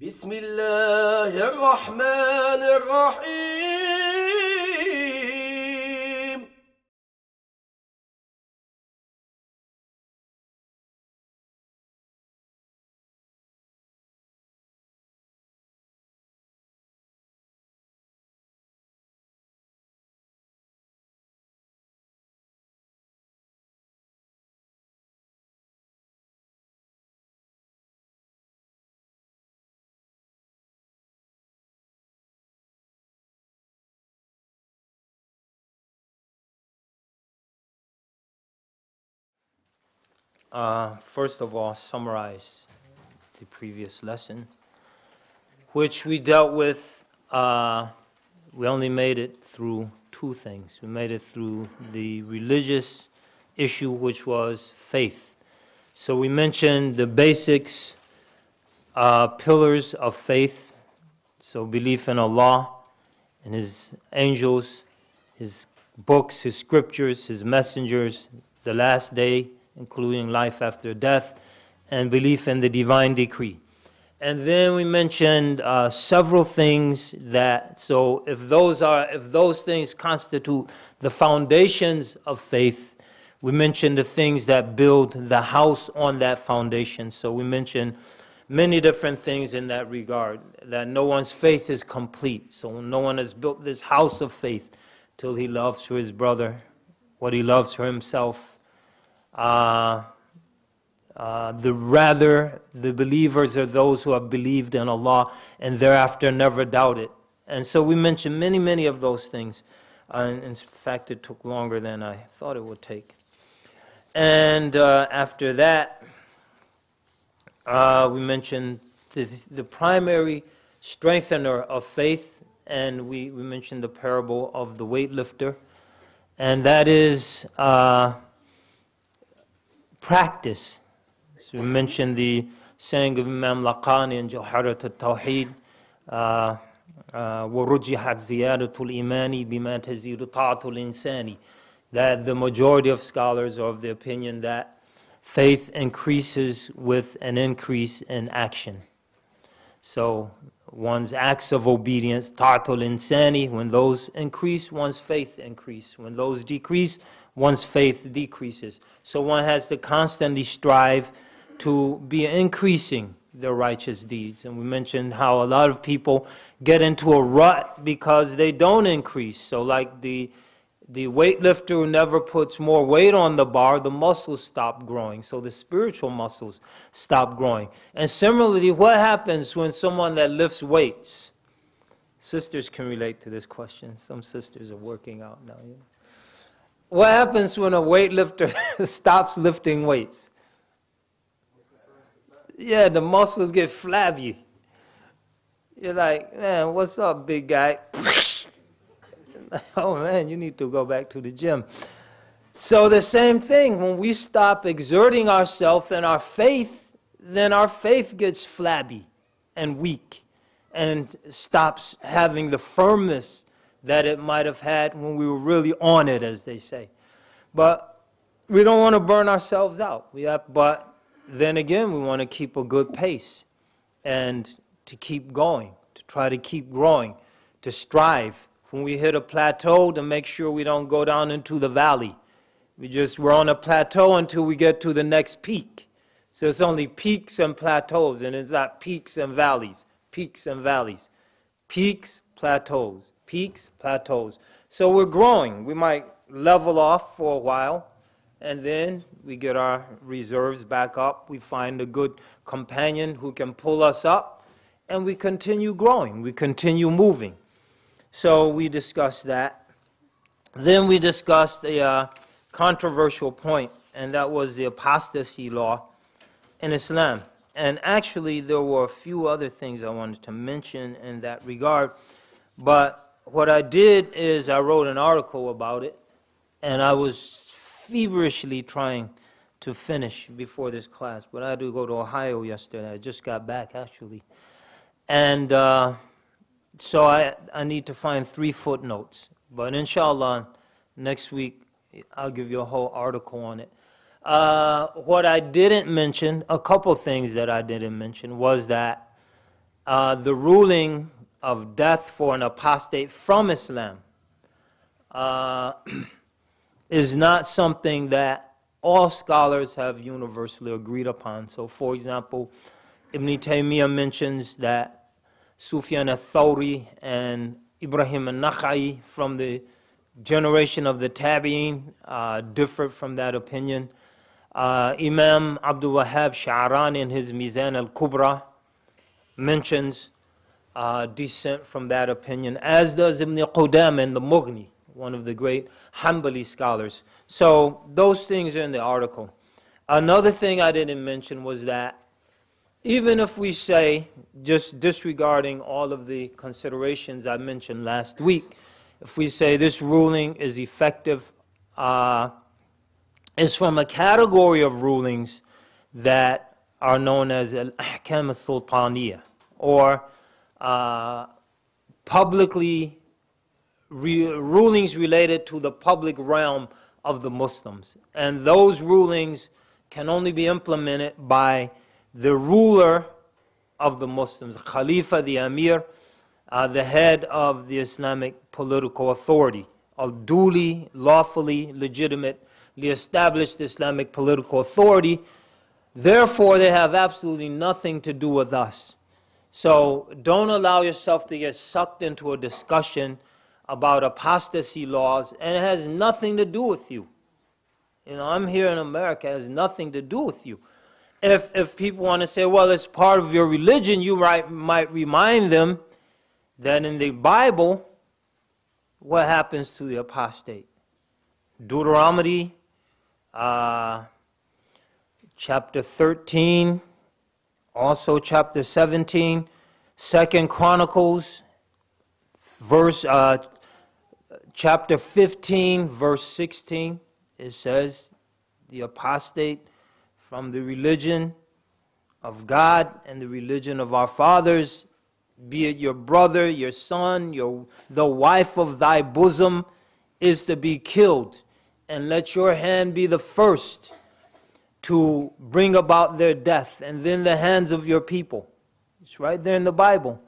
بسم الله الرحمن الرحيم. First of all, summarize the previous lesson, which we dealt with. We only made it through two things. We made it through the religious issue, which was faith. So we mentioned the basics, pillars of faith. So belief in Allah and His angels, His books, His scriptures, His messengers, the last day, including life after death, and belief in the divine decree. And then we mentioned several things that, so if those things constitute the foundations of faith, we mentioned the things that build the house on that foundation. So we mentioned many different things in that regard, that no one's faith is complete. So no one has built this house of faith till he loves for his brother what he loves for himself. The believers are those who have believed in Allah and thereafter never doubted. And so we mentioned many of those things. In fact, it took longer than I thought it would take. And after that, we mentioned the primary strengthener of faith, and we mentioned the parable of the weightlifter, and that is practice. So we mentioned the saying of Imam Laqani in Jawharat al-Tawheed, وَرُجِّحَتْ زِيَادَةُ الْإِيمَانِ بِمَا تَزِيدُ طَاعَةُ الْإِنسَانِ, that the majority of scholars are of the opinion that faith increases with an increase in action. So one's acts of obedience, ta'atul insani, when those increase, one's faith increases. When those decrease, one's faith decreases. So one has to constantly strive to be increasing their righteous deeds. And we mentioned how a lot of people get into a rut because they don't increase. So like the weightlifter who never puts more weight on the bar, the muscles stop growing. So the spiritual muscles stop growing. And similarly, what happens when someone that lifts weights? Sisters can relate to this question. Some sisters are working out now. You know. What happens when a weightlifter stops lifting weights? Yeah, the muscles get flabby. You're like, man, what's up, big guy? Oh man, you need to go back to the gym. So the same thing, when we stop exerting ourselves in our faith, then our faith gets flabby and weak and stops having the firmness that it might have had when we were really on it, as they say. But we don't want to burn ourselves out. But then again, we want to keep a good pace and to keep going, to try to keep growing, to strive. When we hit a plateau, to make sure we don't go down into the valley. We're on a plateau until we get to the next peak. So it's only peaks and plateaus, and it's not peaks and valleys. Peaks and valleys. Peaks, plateaus. Peaks, plateaus. So we're growing. We might level off for a while, and then we get our reserves back up. We find a good companion who can pull us up, and we continue growing. We continue moving. So we discussed that. Then we discussed a controversial point, and that was the apostasy law in Islam. And actually, there were a few other things I wanted to mention in that regard. But what I did is I wrote an article about it, and I was feverishly trying to finish before this class. But I had to go to Ohio yesterday. I just got back, actually. And so I need to find 3 footnotes. But inshallah, next week, I'll give you a whole article on it. What I didn't mention, a couple things that I didn't mention, was that the ruling of death for an apostate from Islam is not something that all scholars have universally agreed upon. So, for example, Ibn Taymiyyah mentions that Sufyan al-Thawri and Ibrahim al-Nakhai from the generation of the Tabi'in differed from that opinion. Imam Abdul Wahhab Sha'rani in his Mizan al-Kubra mentions dissent from that opinion, as does Ibn Qudam in the Mughni, one of the great Hanbali scholars. So those things are in the article. Another thing I didn't mention was that even if we say, just disregarding all of the considerations I mentioned last week, if we say this ruling is effective, it's from a category of rulings that are known as al-ahkam al-sultaniyah, or publicly rulings related to the public realm of the Muslims. And those rulings can only be implemented by the ruler of the Muslims, Khalifa, the Amir, the head of the Islamic political authority, a duly, lawfully, legitimately established Islamic political authority. Therefore, they have absolutely nothing to do with us. So don't allow yourself to get sucked into a discussion about apostasy laws, and it has nothing to do with you. You know, I'm here in America, it has nothing to do with you. If people want to say, well, it's part of your religion, you might remind them that in the Bible, what happens to the apostate? Deuteronomy chapter 13, also chapter 17, 2 Chronicles, chapter 15, verse 16, it says, the apostate from the religion of God and the religion of our fathers, be it your brother, your son, the wife of thy bosom, is to be killed. And let your hand be the first to bring about their death, and then the hands of your people. It's right there in the Bible.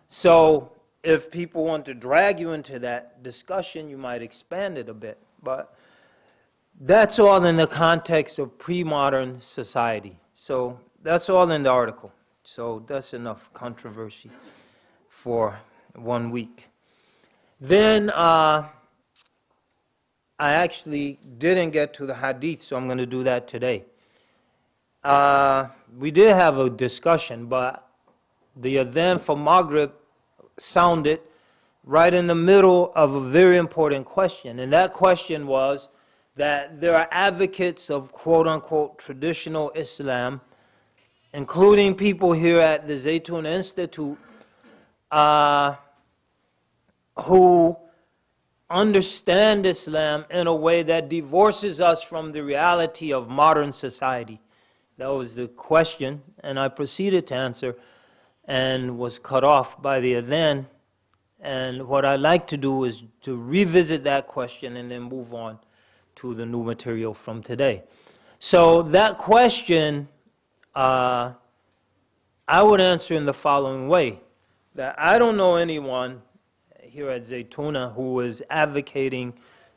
So if people want to drag you into that discussion, you might expand it a bit. But that's all in the context of pre-modern society. So that's all in the article. So that's enough controversy for 1 week. Then I actually didn't get to the hadith, so I'm going to do that today. We did have a discussion, but the adhan for Maghrib sounded right in the middle of a very important question. And that question was that there are advocates of quote-unquote traditional Islam, including people here at the Zaytun Institute, who understand Islam in a way that divorces us from the reality of modern society. That was the question, and I proceeded to answer and was cut off by the adhan. And what I'd like to do is to revisit that question and then move on to the new material from today. So that question, I would answer in the following way, that I don't know anyone here at Zaytuna who is advocating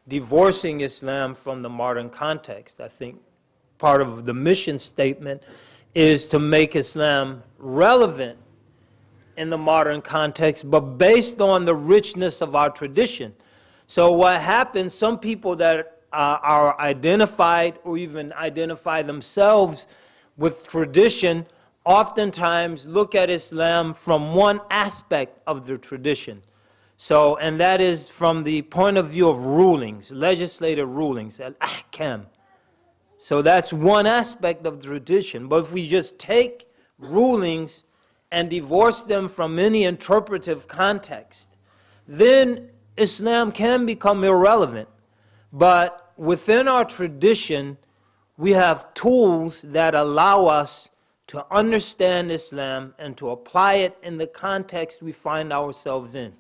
divorcing Islam from the modern context. I think part of the mission statement is to make Islam relevant in the modern context, but based on the richness of our tradition. So what happens, some people that are identified or even identify themselves with tradition oftentimes look at Islam from one aspect of the tradition. So, and that is from the point of view of rulings, legislative rulings, al-ahkam. So that's one aspect of the tradition. But if we just take rulings and divorce them from any interpretive context, then Islam can become irrelevant. But within our tradition, we have tools that allow us to understand Islam and to apply it in the context we find ourselves in.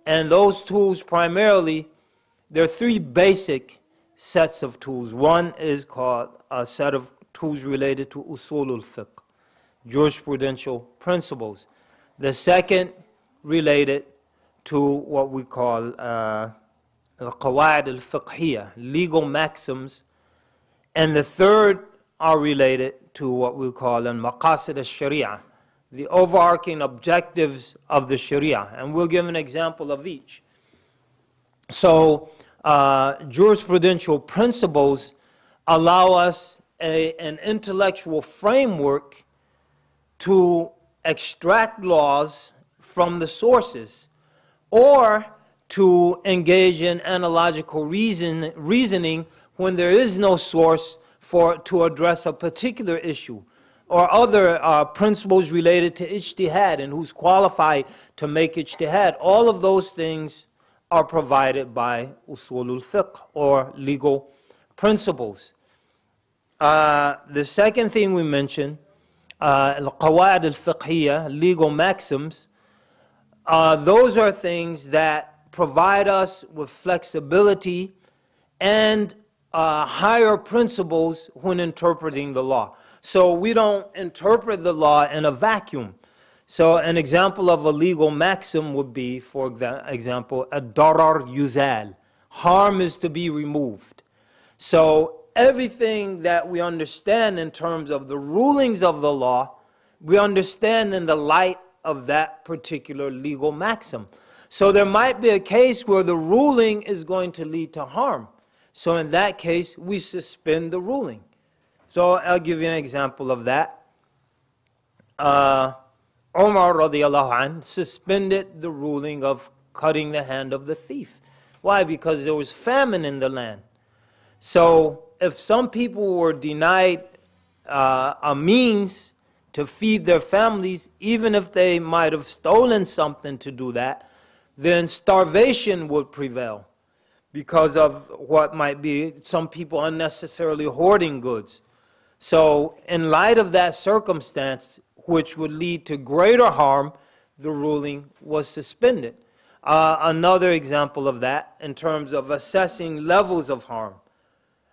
And those tools primarily, there are three basic sets of tools. One is called a set of tools related to usulul fiqh, jurisprudential principles. The second related to what we call al-qawaid al-fiqhiyya, legal maxims. And the third are related to what we call al-maqasid al-sharia, the overarching objectives of the sharia. And we'll give an example of each. So jurisprudential principles allow us an intellectual framework to extract laws from the sources, or to engage in analogical reasoning when there is no source to address a particular issue, or other principles related to ijtihad and who's qualified to make ijtihad. All of those things are provided by usulul fiqh, or legal principles. The second thing we mentioned, al-qawaid al-fiqhiyya, legal maxims, those are things that provide us with flexibility and higher principles when interpreting the law. So we don't interpret the law in a vacuum. So an example of a legal maxim would be, for example, ad-darar yuzal. Harm is to be removed. So everything that we understand in terms of the rulings of the law, we understand in the light of that particular legal maxim. So there might be a case where the ruling is going to lead to harm. So in that case, we suspend the ruling. So I'll give you an example of that. Umar radiallahu anh suspended the ruling of cutting the hand of the thief. Why? Because there was famine in the land. So if some people were denied a means to feed their families, even if they might have stolen something to do that, then starvation would prevail because of what might be some people unnecessarily hoarding goods. So in light of that circumstance, which would lead to greater harm, the ruling was suspended. Another example of that, in terms of assessing levels of harm,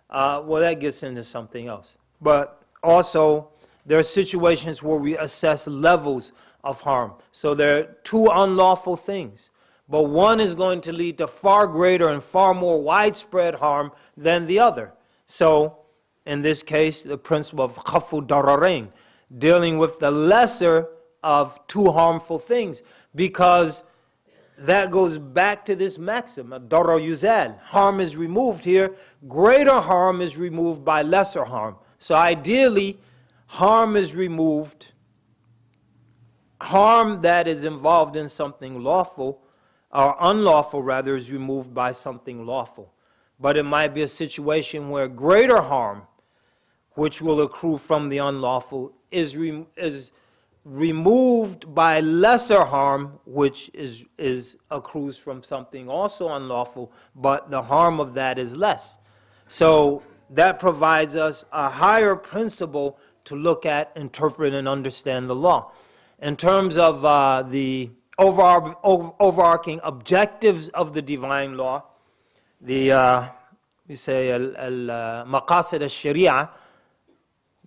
well, that gets into something else. But also, there are situations where we assess levels of harm. So there are two unlawful things, but one is going to lead to far greater and far more widespread harm than the other. So in this case, the principle of khafu dararain, dealing with the lesser of two harmful things, because that goes back to this maxim, darar yuzal. Harm is removed here. Greater harm is removed by lesser harm. So ideally, harm is removed. Harm that is involved in something lawful, or unlawful rather, is removed by something lawful. But it might be a situation where greater harm, which will accrue from the unlawful, is removed by lesser harm, which accrues from something also unlawful, but the harm of that is less. So that provides us a higher principle to look at, interpret, and understand the law. In terms of the overarching objectives of the divine law, we say al-maqasid al-sharia,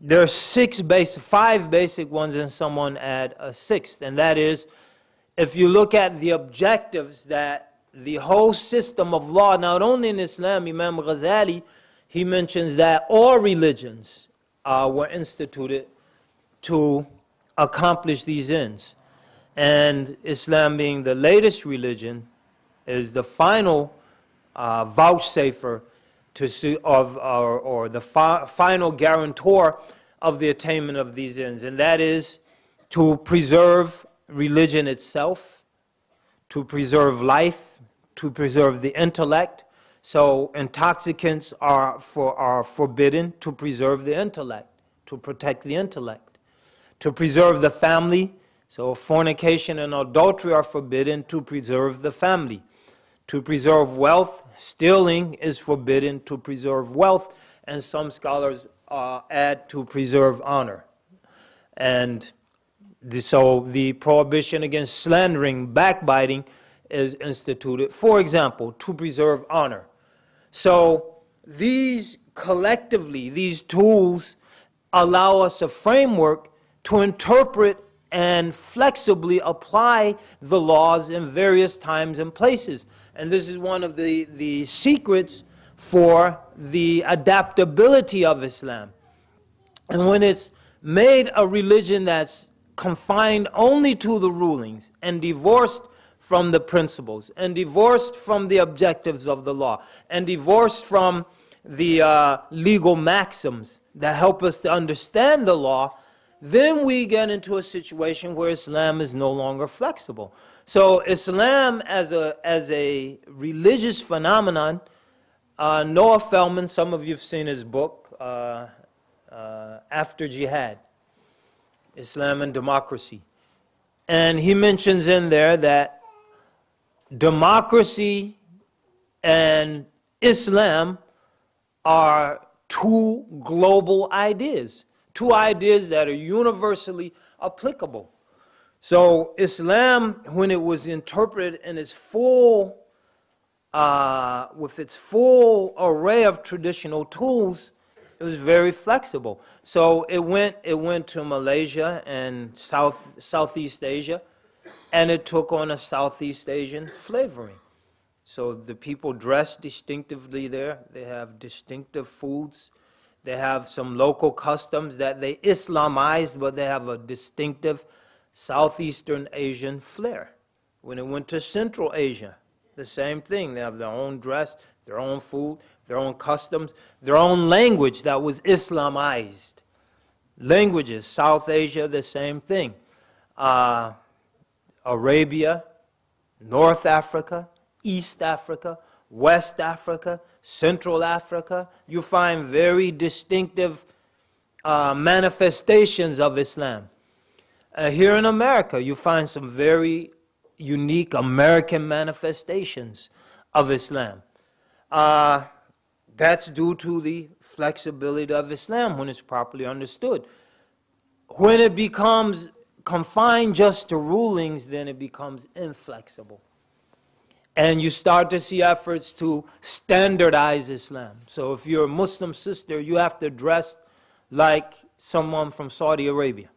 there are five basic ones, and someone add a sixth, and that is, if you look at the objectives that the whole system of law, not only in Islam, Imam Ghazali, he mentions that all religions were instituted to accomplish these ends. And Islam, being the latest religion, is the final vouchsafer or the final guarantor of the attainment of these ends. And that is to preserve religion itself, to preserve life, to preserve the intellect. So intoxicants are forbidden to preserve the intellect, to protect the intellect. To preserve the family, so fornication and adultery are forbidden to preserve the family. To preserve wealth, stealing is forbidden to preserve wealth, and some scholars add to preserve honor. And so the prohibition against slandering, backbiting is instituted, for example, to preserve honor. So these collectively, these tools allow us a framework to interpret and flexibly apply the laws in various times and places. And this is one of the secrets for the adaptability of Islam. And when it's made a religion that's confined only to the rulings and divorced from the principles and divorced from the objectives of the law and divorced from the legal maxims that help us to understand the law, then we get into a situation where Islam is no longer flexible. So Islam as a religious phenomenon, Noah Feldman, some of you have seen his book, After Jihad, Islam and Democracy. And he mentions in there that democracy and Islam are two global ideas, two ideas that are universally applicable. So Islam, when it was interpreted in its full, with its full array of traditional tools, it was very flexible. So it went to Malaysia and Southeast Asia, and it took on a Southeast Asian flavoring. So the people dress distinctively there. They have distinctive foods. They have some local customs that they Islamized, but they have a distinctive Southeastern Asian flair. When it went to Central Asia, the same thing. They have their own dress, their own food, their own customs, their own language that was Islamized. Languages, South Asia, the same thing. Arabia, North Africa, East Africa, West Africa, Central Africa, you find very distinctive manifestations of Islam. Here in America, you find some very unique American manifestations of Islam. That's due to the flexibility of Islam when it's properly understood. When it becomes confined just to rulings, then it becomes inflexible. And you start to see efforts to standardize Islam. So if you're a Muslim sister, you have to dress like someone from Saudi Arabia,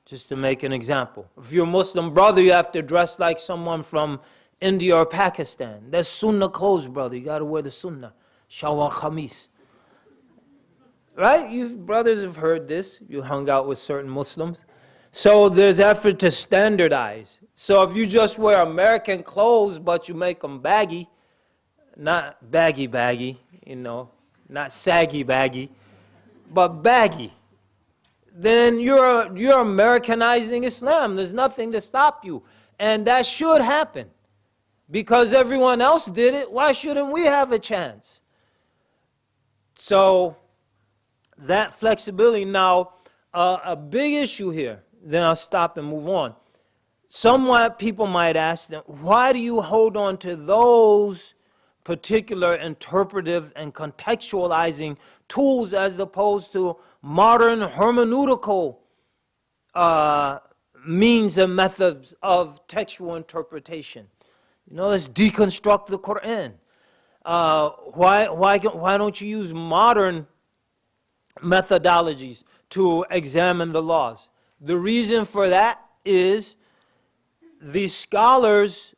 just to make an example. If you're a Muslim brother, you have to dress like someone from India or Pakistan. That's Sunnah clothes, brother. You got to wear the Sunnah. Shawwal Khamis. Right? You brothers have heard this. You hung out with certain Muslims. So there's effort to standardize. So if you just wear American clothes, but you make them baggy, not baggy, you know, not saggy, but baggy, then you're Americanizing Islam. There's nothing to stop you. And that should happen. Because everyone else did it, why shouldn't we have a chance? So that flexibility. Now, a big issue here, then I'll stop and move on. Somewhat people might ask them, why do you hold on to those particular interpretive and contextualizing tools as opposed to modern hermeneutical means and methods of textual interpretation? You know, let's deconstruct the Quran. Why don't you use modern methodologies to examine the laws? The reason for that is the scholars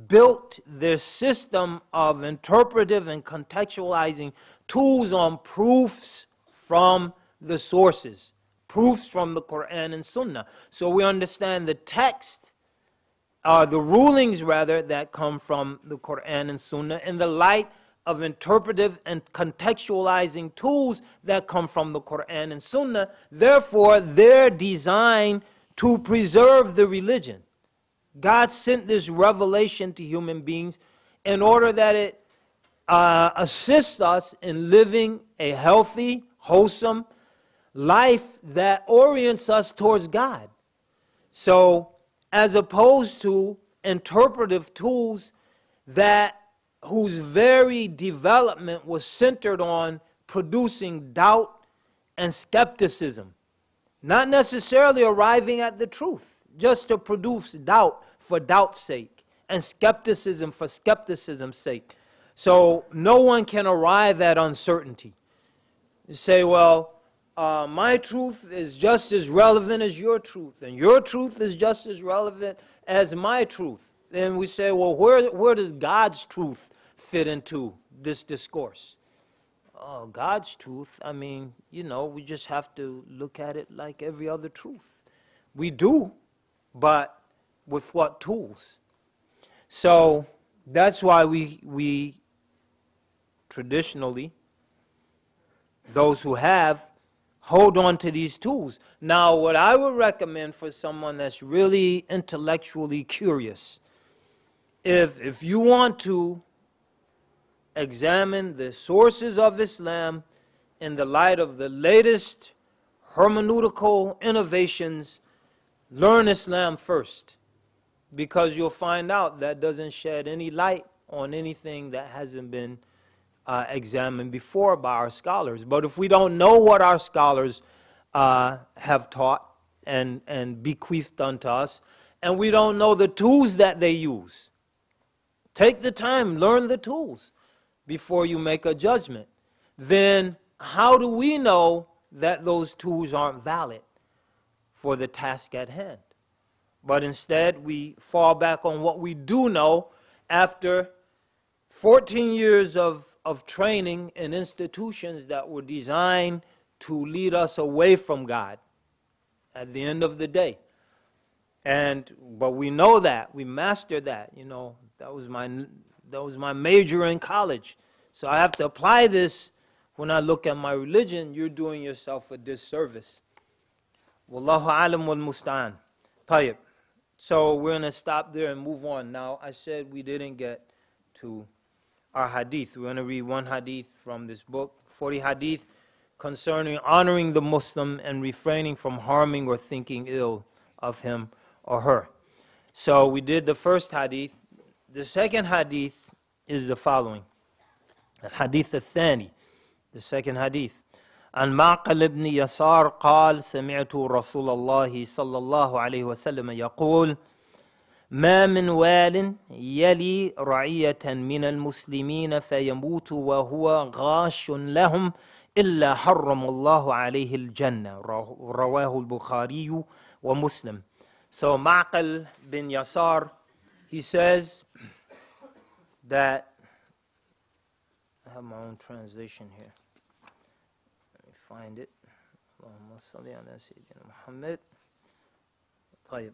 built their system of interpretive and contextualizing tools on proofs from the sources, proofs from the Quran and Sunnah. So we understand the text, the rulings rather, that come from the Quran and Sunnah in the light of interpretive and contextualizing tools that come from the Quran and Sunnah. Therefore, they're designed to preserve the religion. God sent this revelation to human beings in order that it assists us in living a healthy, wholesome life that orients us towards God. So, as opposed to interpretive tools whose very development was centered on producing doubt and skepticism, not necessarily arriving at the truth, just to produce doubt for doubt's sake and skepticism for skepticism's sake. So no one can arrive at uncertainty. You say, well, my truth is just as relevant as your truth, and your truth is just as relevant as my truth. Then we say, well, where does God's truth fit into this discourse? Oh, God's truth, I mean, we just have to look at it like every other truth. We do, but with what tools? So that's why we traditionally, those who have, hold on to these tools. Now, what I would recommend for someone that's really intellectually curious, if you want to examine the sources of Islam in the light of the latest hermeneutical innovations, learn Islam first, because you'll find out that doesn't shed any light on anything that hasn't been examined before by our scholars. But if we don't know what our scholars have taught and bequeathed unto us, and we don't know the tools that they use, take the time, learn the tools before you make a judgment. Then how do we know that those tools aren't valid for the task at hand? But instead, we fall back on what we do know after 14 years of training in institutions that were designed to lead us away from God at the end of the day. But we know that, we mastered that. That was my major in college. So I have to apply this when I look at my religion. You're doing yourself a disservice. Wallahu alam wal musta'an. Tayyib. So we're going to stop there and move on. Now, I said we didn't get to our hadith. We're going to read one hadith from this book, 40 hadith concerning honoring the Muslim and refraining from harming or thinking ill of him or her. So we did the first hadith. The second hadith is the following. الحديث الثاني, the second hadith. عن معقل بن يسار قال سمعت رسول الله صلى الله عليه وسلم يقول ما من وال يلي رعية من المسلمين فيموت وهو غاش لهم إلا حرم الله عليه الجنة. رواه البخاري ومسلم. So Ma'qal bin Yasar, he says that, I have my own translation here. Let me find it. Allahumma salli ala Sayyidina Muhammad. طيب.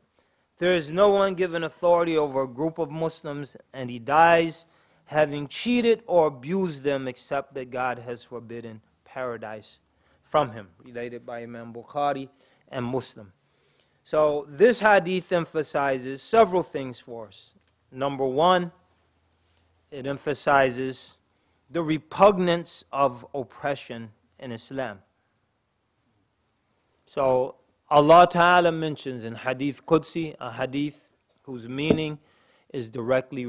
There is no one given authority over a group of Muslims, and he dies having cheated or abused them, except that God has forbidden paradise from him. Related by Imam Bukhari and Muslim. So this hadith emphasizes several things for us. Number one, it emphasizes the repugnance of oppression in Islam. So Allah Ta'ala mentions in Hadith Qudsi, a hadith whose meaning is directly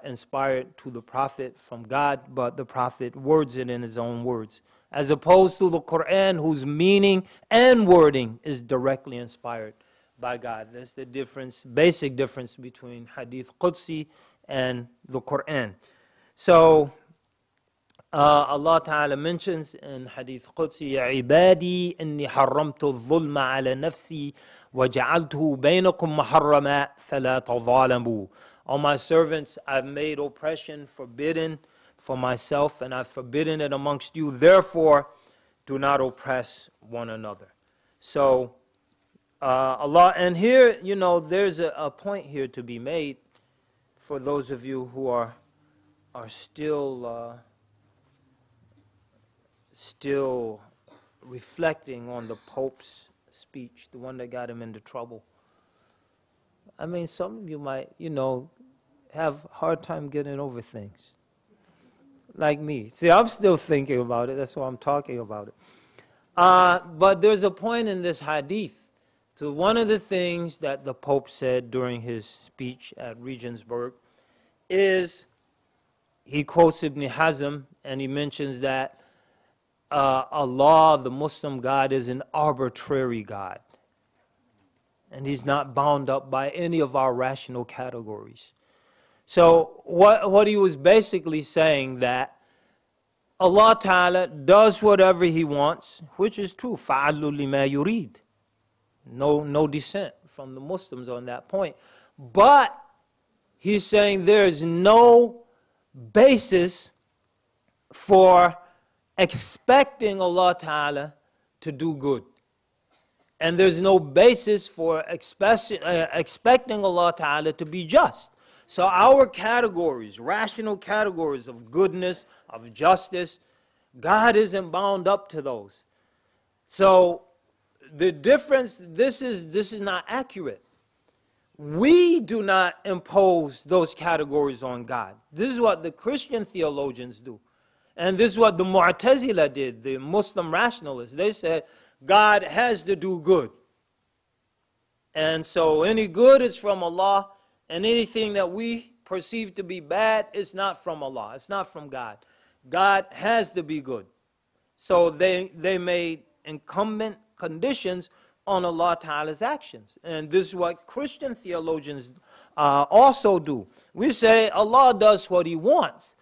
inspired to the Prophet from God, but the Prophet words it in his own words, as opposed to the Quran, whose meaning and wording is directly inspired by God. That's the difference, basic difference between Hadith Qudsi and the Quran. So Allah Ta'ala mentions in Hadith Qudsi, يَا عِبَادِي إِنِّي حَرَّمْتُ الظُّلْمَ عَلَى نَفْسِي وَجَعَلْتُهُ بَيْنَكُمْ مُحَرَّمًا فَلَا تَظَالَمُوا. All my servants, I've made oppression forbidden for myself, and I've forbidden it amongst you. Therefore, do not oppress one another. So Allah, and here, there's a point here to be made for those of you who are still reflecting on the Pope's speech, the one that got him into trouble. I mean, some of you might, have a hard time getting over things. Like me. See, I'm still thinking about it. That's why I'm talking about it. But there's a point in this hadith. So one of the things that the Pope said during his speech at Regensburg is, he quotes Ibn Hazm, and he mentions that Allah, the Muslim God, is an arbitrary God. And he's not bound up by any of our rational categories. So what he was basically saying, that Allah Ta'ala does whatever He wants, which is true. فَعَلُّ لِمَا يُرِيدُ. No dissent from the Muslims on that point. But He's saying there is no basis for expecting Allah Ta'ala to do good. And there's no basis for expecting Allah Ta'ala to be just. So our categories, rational categories of goodness, of justice, God isn't bound up to those. So the difference, this is not accurate. We do not impose those categories on God. This is what the Christian theologians do. And this is what the Mu'tazila did, the Muslim rationalists. They said God has to do good. And so any good is from Allah, and anything that we perceive to be bad is not from Allah. It's not from God. God has to be good. So they made incumbent conditions on Allah Ta'ala's actions. And this is what Christian theologians also do. We say Allah does what He wants,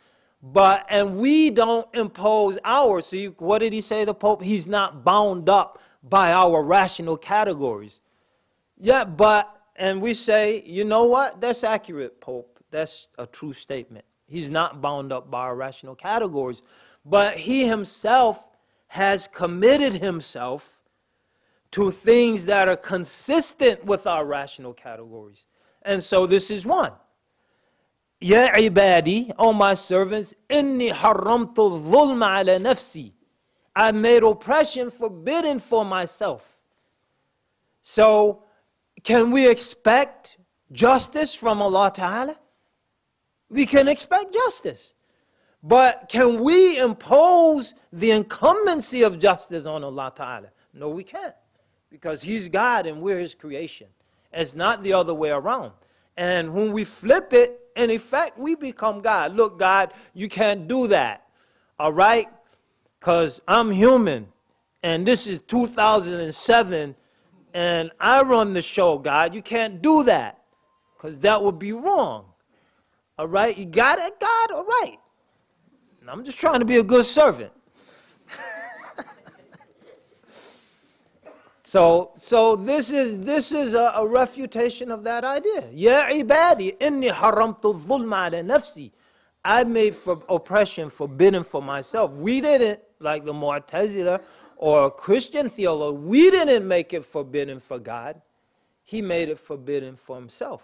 and we don't impose ours. See, what did he say, the Pope? He's not bound up by our rational categories. Yeah, and we say, you know what? That's accurate, Pope. That's a true statement. He's not bound up by our rational categories. But He Himself has committed Himself to things that are consistent with our rational categories. And so this is one. Ya ibadi, O my servants, inni haramtu dhulma ala nafsi. I made oppression forbidden for myself. So, can we expect justice from Allah Ta'ala? We can expect justice. But can we impose the incumbency of justice on Allah Ta'ala? No, we can't. Because He's God and we're His creation. It's not the other way around. And when we flip it, in effect, we become God. Look, God, you can't do that. All right? Because I'm human. And this is 2007. And I run the show, God. You can't do that. Because that would be wrong. All right? You got it, God? All right. And I'm just trying to be a good servant. So this is a refutation of that idea. Ya ibadi, inni haramtu dhulma ala nafsi. I made for oppression forbidden for myself. We didn't, like the Mu'tazila or Christian theology, we didn't make it forbidden for God. He made it forbidden for Himself.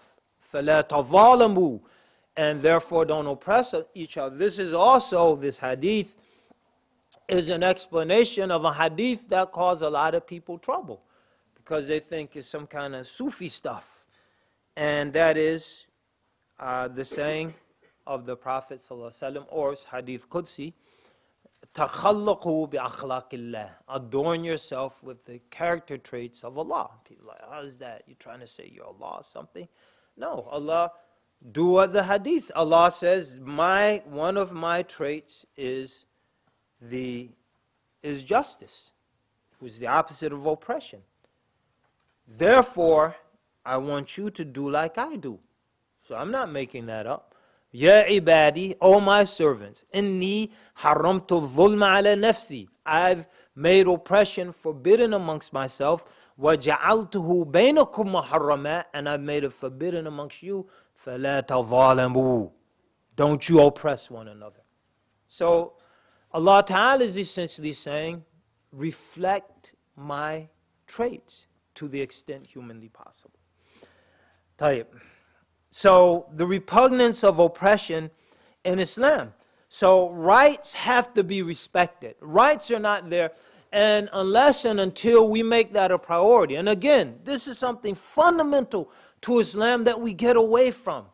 فَلَا تَظَالَمُوا. And therefore don't oppress each other. This hadith is an explanation of a hadith that caused a lot of people trouble because they think it's some kind of Sufi stuff. And that is the saying of the Prophet ﷺ, or hadith Qudsi, تَخَلَّقُوا بِأَخْلَاقِ اللَّهِ. Adorn yourself with the character traits of Allah. People are like, how is that? You trying to say you're Allah or something? No, Allah, do what the hadith. Allah says, one of my traits is justice, which is the opposite of oppression. Therefore, I want you to do like I do. So I'm not making that up. Ya ibadi, O my servants, inni haramtu dhulma ala nafsi. I've made oppression forbidden amongst myself. وَجَعَلْتُهُ بَيْنَكُمْ مُحَرَّمًا. And I've made it forbidden amongst you. فَلَا تَظَالَمُوا. Don't you oppress one another. So Allah Ta'ala is essentially saying, reflect my traits to the extent humanly possible. Tayyib. So the repugnance of oppression in Islam. So rights have to be respected. Rights are not there. And unless and until we make that a priority. And again, this is something fundamental to Islam that we get away from.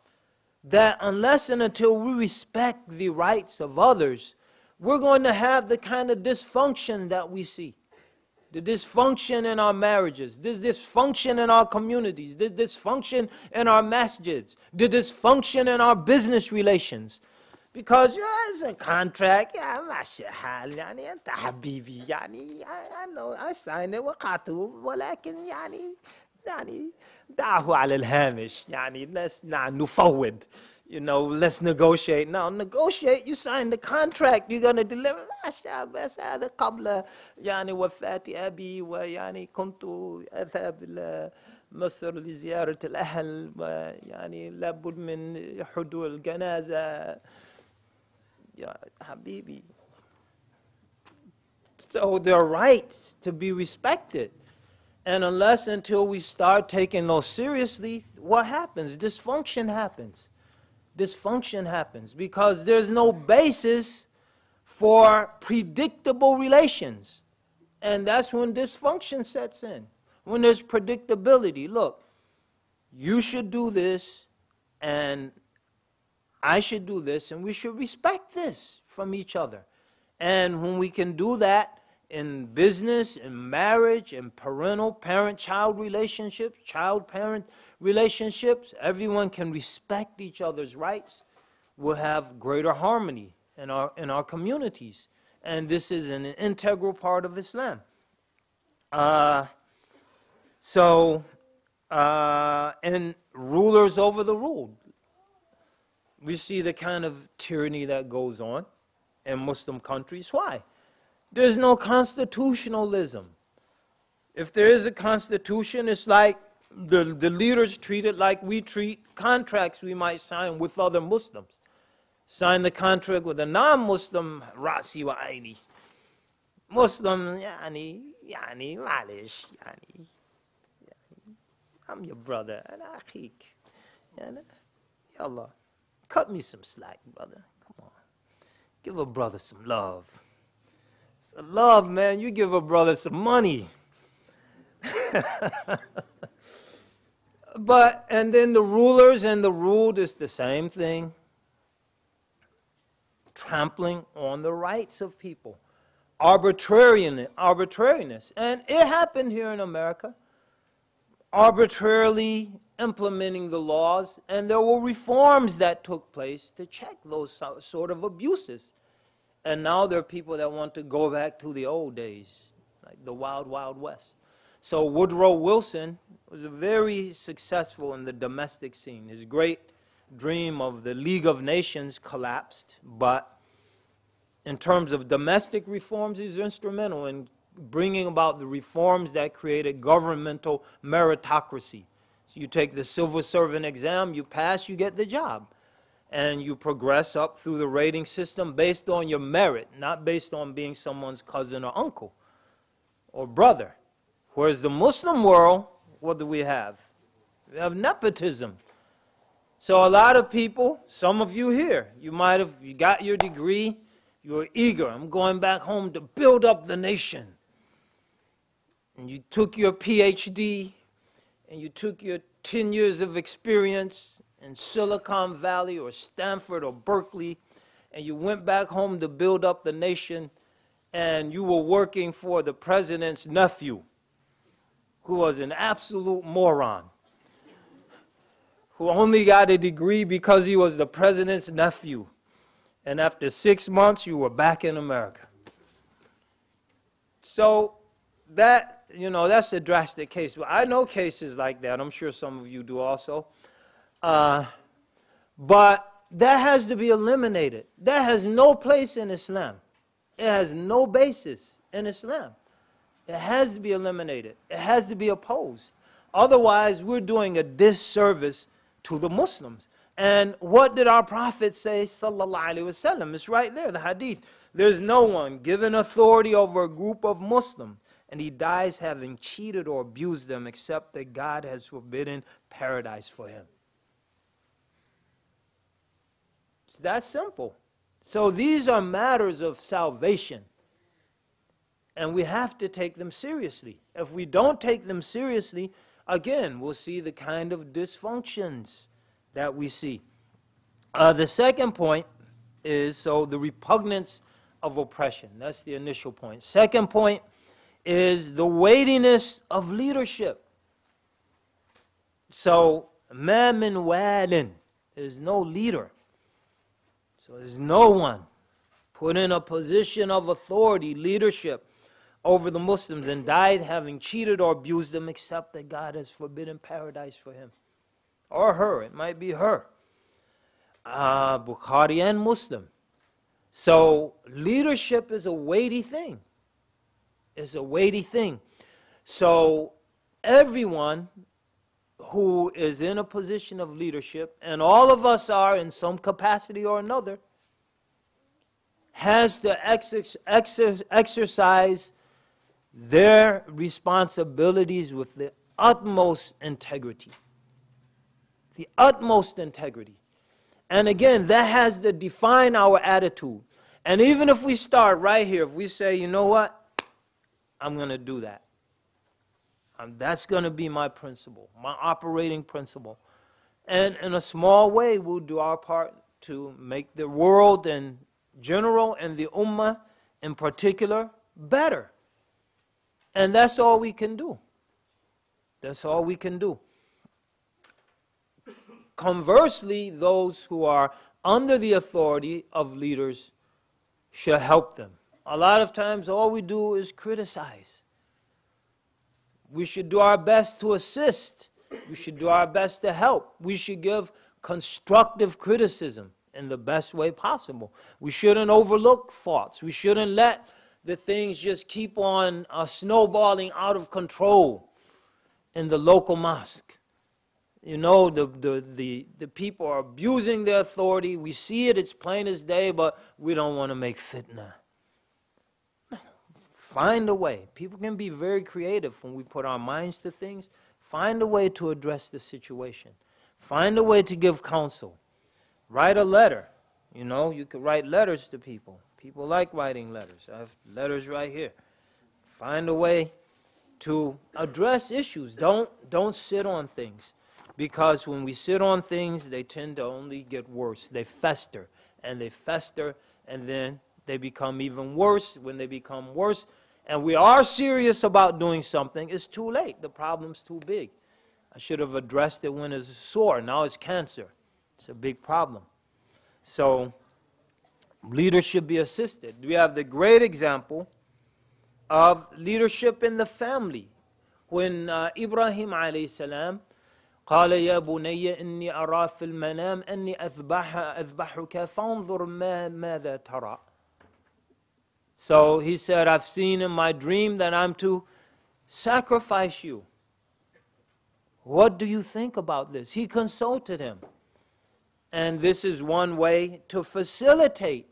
That unless and until we respect the rights of others, we're going to have the kind of dysfunction that we see. The dysfunction in our marriages, the dysfunction in our communities, the dysfunction in our masjids, the dysfunction in our business relations. Because it's a contract, I know, I signed it, ولكن دعه على الهامش, let's not نفوض. you know, let's negotiate. Now, negotiate, you sign the contract, you're going to deliver. بس هذا قبل يعني وفاة أبي ويعني كنت أذهب إلى مصر لزيارة الأهل ويعني لابد من حضور الجنازة. يا حبيبي. So there are rights to be respected. And unless until we start taking those seriously, what happens? Dysfunction happens. Dysfunction happens because there's no basis for predictable relations. And that's when dysfunction sets in. When there's predictability. Look, you should do this, and I should do this, and we should respect this from each other. And when we can do that in business, in marriage, in parental, parent-child relationships, child-parent relationships, everyone can respect each other's rights. We'll have greater harmony in our communities. And this is an integral part of Islam. And rulers over the ruled. We see the kind of tyranny that goes on in Muslim countries. Why? There's no constitutionalism. If there is a constitution, it's like the leaders treat it like we treat contracts we might sign with other Muslims. Sign the contract with a non-Muslim, rasi wa aini. Muslim, yani, malish, yani. I'm your brother, and akhik. Yallah, cut me some slack, brother. Come on. Give a brother some love. It's a love, man. You give a brother some money. And then the rulers and the ruled is the same thing. Trampling on the rights of people. Arbitrariness. And it happened here in America. Arbitrarily implementing the laws, and there were reforms that took place to check those sort of abuses. And now there are people that want to go back to the old days, like the wild, wild west. So Woodrow Wilson was very successful in the domestic scene. His great dream of the League of Nations collapsed, but in terms of domestic reforms, he's instrumental in bringing about the reforms that created governmental meritocracy. So you take the civil servant exam, you pass, you get the job. And you progress up through the rating system based on your merit, not based on being someone's cousin or uncle or brother. Whereas the Muslim world, what do we have? We have nepotism. So a lot of people, some of you here, you got your degree, you were eager. I'm going back home to build up the nation. And you took your PhD, and you took your 10 years of experience in Silicon Valley or Stanford or Berkeley, and you went back home to build up the nation, and you were working for the president's nephew, who was an absolute moron, who only got a degree because he was the president's nephew. And after 6 months, you were back in America. So that, that's a drastic case. I know cases like that. I'm sure some of you do also. But that has to be eliminated. That has no place in Islam. It has no basis in Islam. It has to be eliminated. It has to be opposed. Otherwise, we're doing a disservice to the Muslims. And what did our Prophet say, sallallahu alaihi wasallam? It's right there, the hadith. There's no one given authority over a group of Muslims, and he dies having cheated or abused them, except that God has forbidden paradise for him. It's that simple. So these are matters of salvation, and we have to take them seriously. If we don't take them seriously, again, we'll see the kind of dysfunctions that we see. The second point is, the repugnance of oppression. That's the initial point. Second point is the weightiness of leadership. So, ma min walin, there's no leader. So there's no one put in a position of authority, leadership over the Muslims, and died having cheated or abused them, except that God has forbidden paradise for him. Or her, it might be her. Bukhari and Muslim. So leadership is a weighty thing. It's a weighty thing. So everyone who is in a position of leadership, and all of us are in some capacity or another, has to exercise their responsibilities with the utmost integrity. The utmost integrity. And again, that has to define our attitude. And even if we start right here, if we say, you know what, I'm going to do that. That's going to be my principle, my operating principle. And in a small way, we'll do our part to make the world in general and the ummah in particular better. And that's all we can do. That's all we can do. Conversely, those who are under the authority of leaders should help them. A lot of times all we do is criticize. We should do our best to assist. We should do our best to help. We should give constructive criticism in the best way possible. We shouldn't overlook faults. We shouldn't let the things just keep on snowballing out of control in the local mosque. You know, the people are abusing their authority. We see it, it's plain as day, but we don't want to make fitna. Find a way. People can be very creative when we put our minds to things. Find a way to address the situation. Find a way to give counsel. Write a letter. You know, you could write letters to people. People like writing letters. I have letters right here. Find a way to address issues. Don't sit on things. Because when we sit on things, they tend to only get worse. They fester, and then they become even worse. When they become worse, and we are serious about doing something, it's too late. The problem's too big. I should have addressed it when it's sore. Now it's cancer. It's a big problem. So leaders should be assisted. We have the great example of leadership in the family. When Ibrahim alayhi salam قال يا بني إني أرى في المنام أني أذبحك فانظر ماذا ترى. So he said, I've seen in my dream that I'm to sacrifice you. What do you think about this? He consulted him. And this is one way to facilitate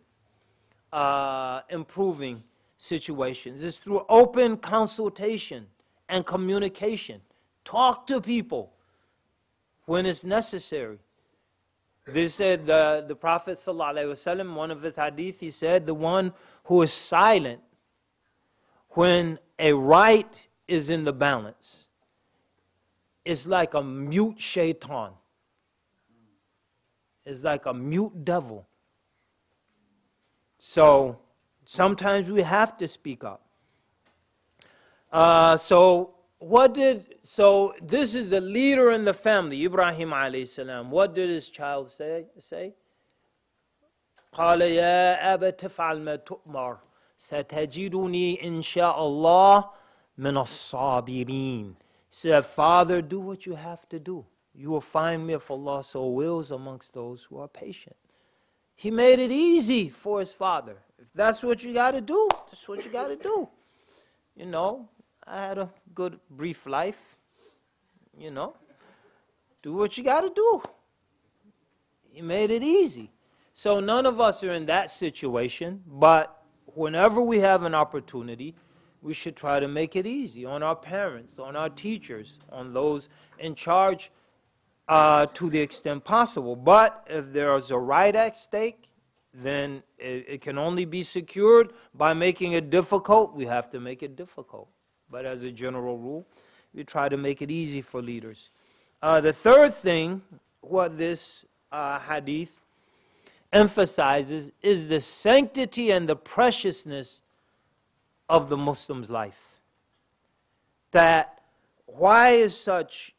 improving situations. It's through open consultation and communication. Talk to people when it's necessary. They said the Prophet ﷺ, one of his hadith, he said, the one who is silent when a right is in the balance is like a mute shaitan. It's like a mute devil. So sometimes we have to speak up. So this is the leader in the family, Ibrahim alayhi salam. What did his child say? قال يا أبت تفعل ما تؤمر ستجدني إن شاء الله من الصابرين. He said, Father, do what you have to do. You will find me, if Allah so wills, amongst those who are patient. He made it easy for his father. If that's what you got to do, that's what you got to do. You know, I had a good, brief life. You know, do what you got to do. He made it easy. So none of us are in that situation, but whenever we have an opportunity, we should try to make it easy on our parents, on our teachers, on those in charge to the extent possible. But if there is a right at stake, then it can only be secured by making it difficult. We have to make it difficult. But as a general rule, we try to make it easy for leaders. The third thing, what this hadith emphasizes, is the sanctity and the preciousness of the Muslim's life. That why is such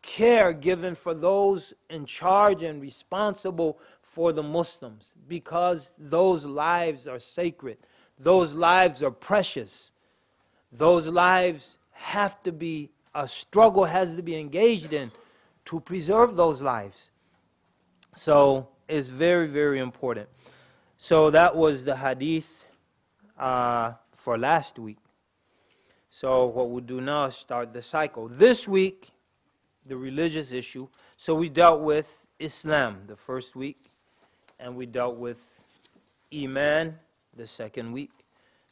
care given for those in charge and responsible for the Muslims? Because those lives are sacred. Those lives are precious. Those lives have to be, a struggle has to be engaged in to preserve those lives. So is very, very important. So that was the hadith for last week. So what we'll do now is start the cycle. This week, the religious issue. So we dealt with Islam the first week, and we dealt with Iman the second week.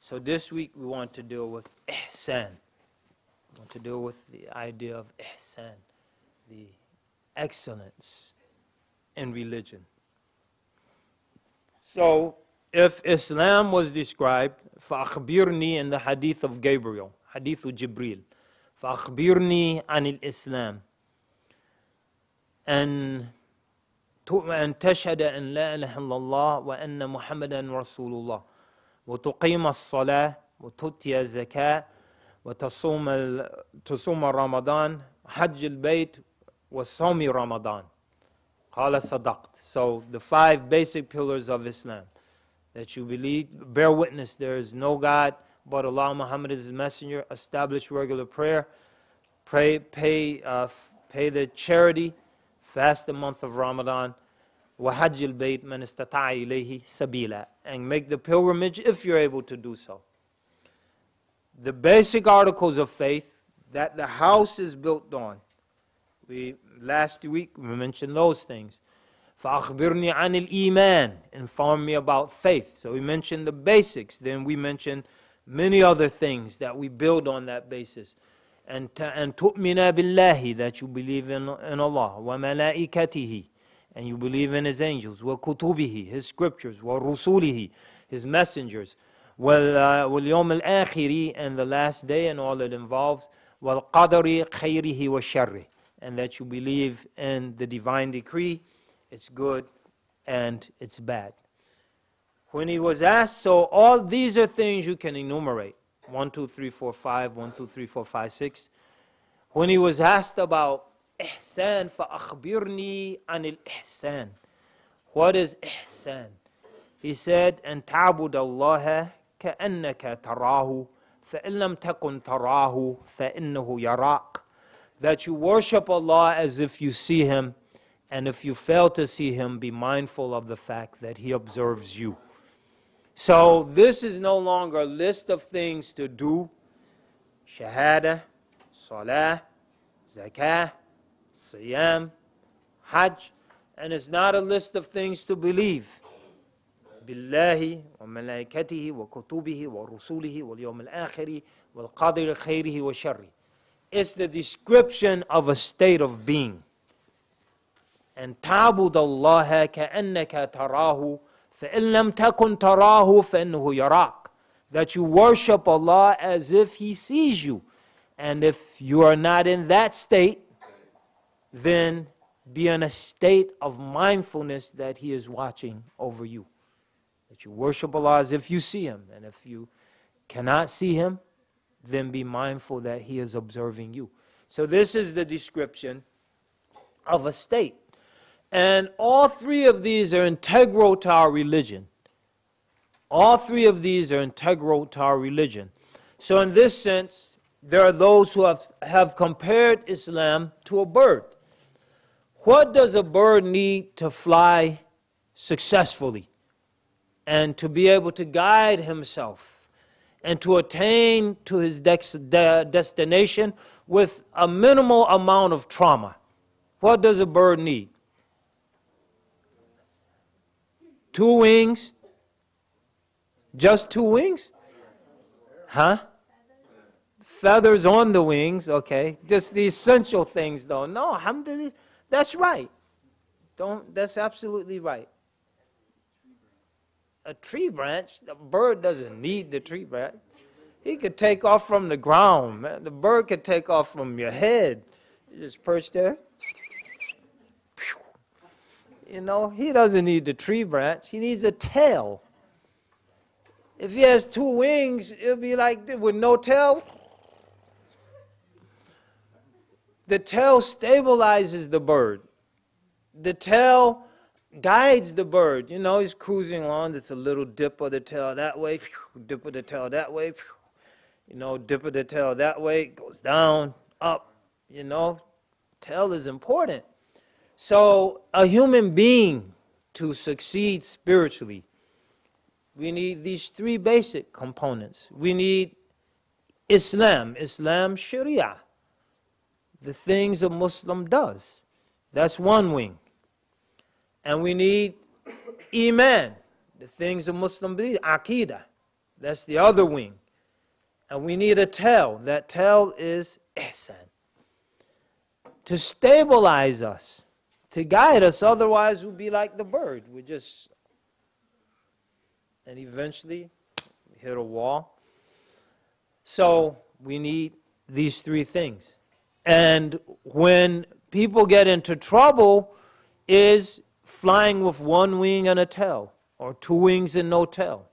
So this week we want to deal with Ihsan. We want to deal with the idea of Ihsan, the excellence in religion. So if Islam was described, فَأَخْبِرْنِي in the hadith of Gabriel, hadith of Jibril, فَأَخْبِرْنِي عَنِ الْإِسْلام أن تشهد أن لا إله إلا الله وأن محمدا رسول الله وتقيم الصلاة وتؤتي الزكاة وتصوم رمضان حج البيت وصوم رمضان قال صدقت. So the 5 basic pillars of Islam, that you believe, bear witness there is no God but Allah, Muhammad is his messenger, establish regular prayer, pay the charity, fast the month of Ramadan, وَحَجِّ الْبَيْتِ مَنِ اسْتَطَاعَ إِلَيْهِ سَبِيلًا, and make the pilgrimage if you're able to do so. The basic articles of faith that the house is built on. Last week we mentioned those things. فَأَخْبِرْنِي عَنِ الْإِيمَانِ, inform me about faith. So we mentioned the basics. Then we mentioned many other things that we build on that basis. And تُؤْمِنَ بِاللَّهِ, that you believe in Allah, وَمَلَائِكَتِهِ, and you believe in his angels, وَكُتُبِهِ, his scriptures, وَرُسُولِهِ, his messengers, وَالْيَوْمِ الْآخِرِ, and the last day and all it involves, وَالْقَدَرِ خَيْرِهِ وَالشَّرِّهِ, and that you believe in the divine decree, it's good and it's bad. When he was asked, so all these are things you can enumerate. 1, 2, 3, 4, 5, 1, 2, 3, 4, 5, 6. When he was asked about Ihsan, فَأَخْبِرْنِي عَنِ الْإِحْسَانِ, what is Ihsan? He said, أَن تَعْبُدَ اللَّهَ كَأَنَّكَ تَرَاهُ فَإِن لَمْ تَكُنْ تَرَاهُ فَإِنَّهُ يَرَاكَ, that you worship Allah as if you see him, and if you fail to see him, be mindful of the fact that he observes you. So this is no longer a list of things to do. Shahada, Salah, Zakah, Siyam, Hajj. And it's not a list of things to believe. Billahi wa malaikatihi wa kutubihi wa rusulihi wal yawm al-akhiri wal qadri khayrihi wa sharri. It's the description of a state of being. And ta'bud Allah ka'annaka tarahu فَإِن لَمْ تَكُنْ تَرَاهُ فَإِنَّهُ يَرَاكَ, that you worship Allah as if he sees you. And if you are not in that state, then be in a state of mindfulness that he is watching over you. That you worship Allah as if you see him. And if you cannot see him, then be mindful that he is observing you. So this is the description of a state. And all 3 of these are integral to our religion. All 3 of these are integral to our religion. So in this sense, there are those who have compared Islam to a bird. What does a bird need to fly successfully and to be able to guide himself and to attain to his destination with a minimal amount of trauma? What does a bird need? 2 wings? Just 2 wings? Huh? Feathers on the wings, okay. Just the essential things though. No, alhamdulillah, that's right. That's absolutely right. A tree branch, the bird doesn't need the tree branch. He could take off from the ground, man. The bird could take off from your head. You just perch there. You know, he doesn't need the tree branch. He needs a tail. If he has 2 wings, it'll be like with no tail. The tail stabilizes the bird. The tail guides the bird. You know, he's cruising along. There's a little dip of the tail that way, dip of the tail that way. You know, dip of the tail that way. It goes down, up. You know, tail is important. So a human being to succeed spiritually, we need these three basic components. We need Islam, Sharia, the things a Muslim does. That's one wing. And we need Iman, the things a Muslim believes, Aqidah. That's the other wing. And we need a tail. That tail is Ihsan. To stabilize us, to guide us. Otherwise, we'll be like the bird. And eventually hit a wall. So we need these three things. And when people get into trouble, is flying with one wing and a tail, or two wings and no tail.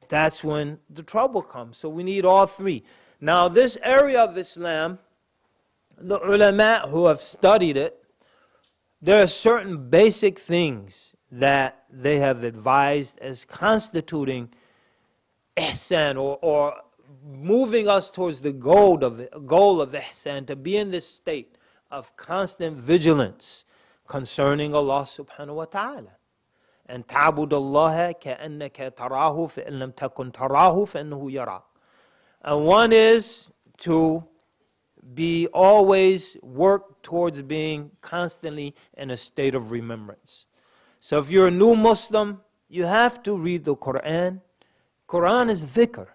That's when the trouble comes. So we need all three. Now, this area of Islam, the ulama who have studied it, there are certain basic things that they have advised as constituting ihsan, or moving us towards the goal of ihsan, to be in this state of constant vigilance concerning Allah subhanahu wa ta'ala. And ta'bud Allah ka'annaka tarahu fa in lam takun tarahu fa innahu yarak. And one is to be always work towards being constantly in a state of remembrance. So if you're a new Muslim, you have to read the Quran. Quran is dhikr.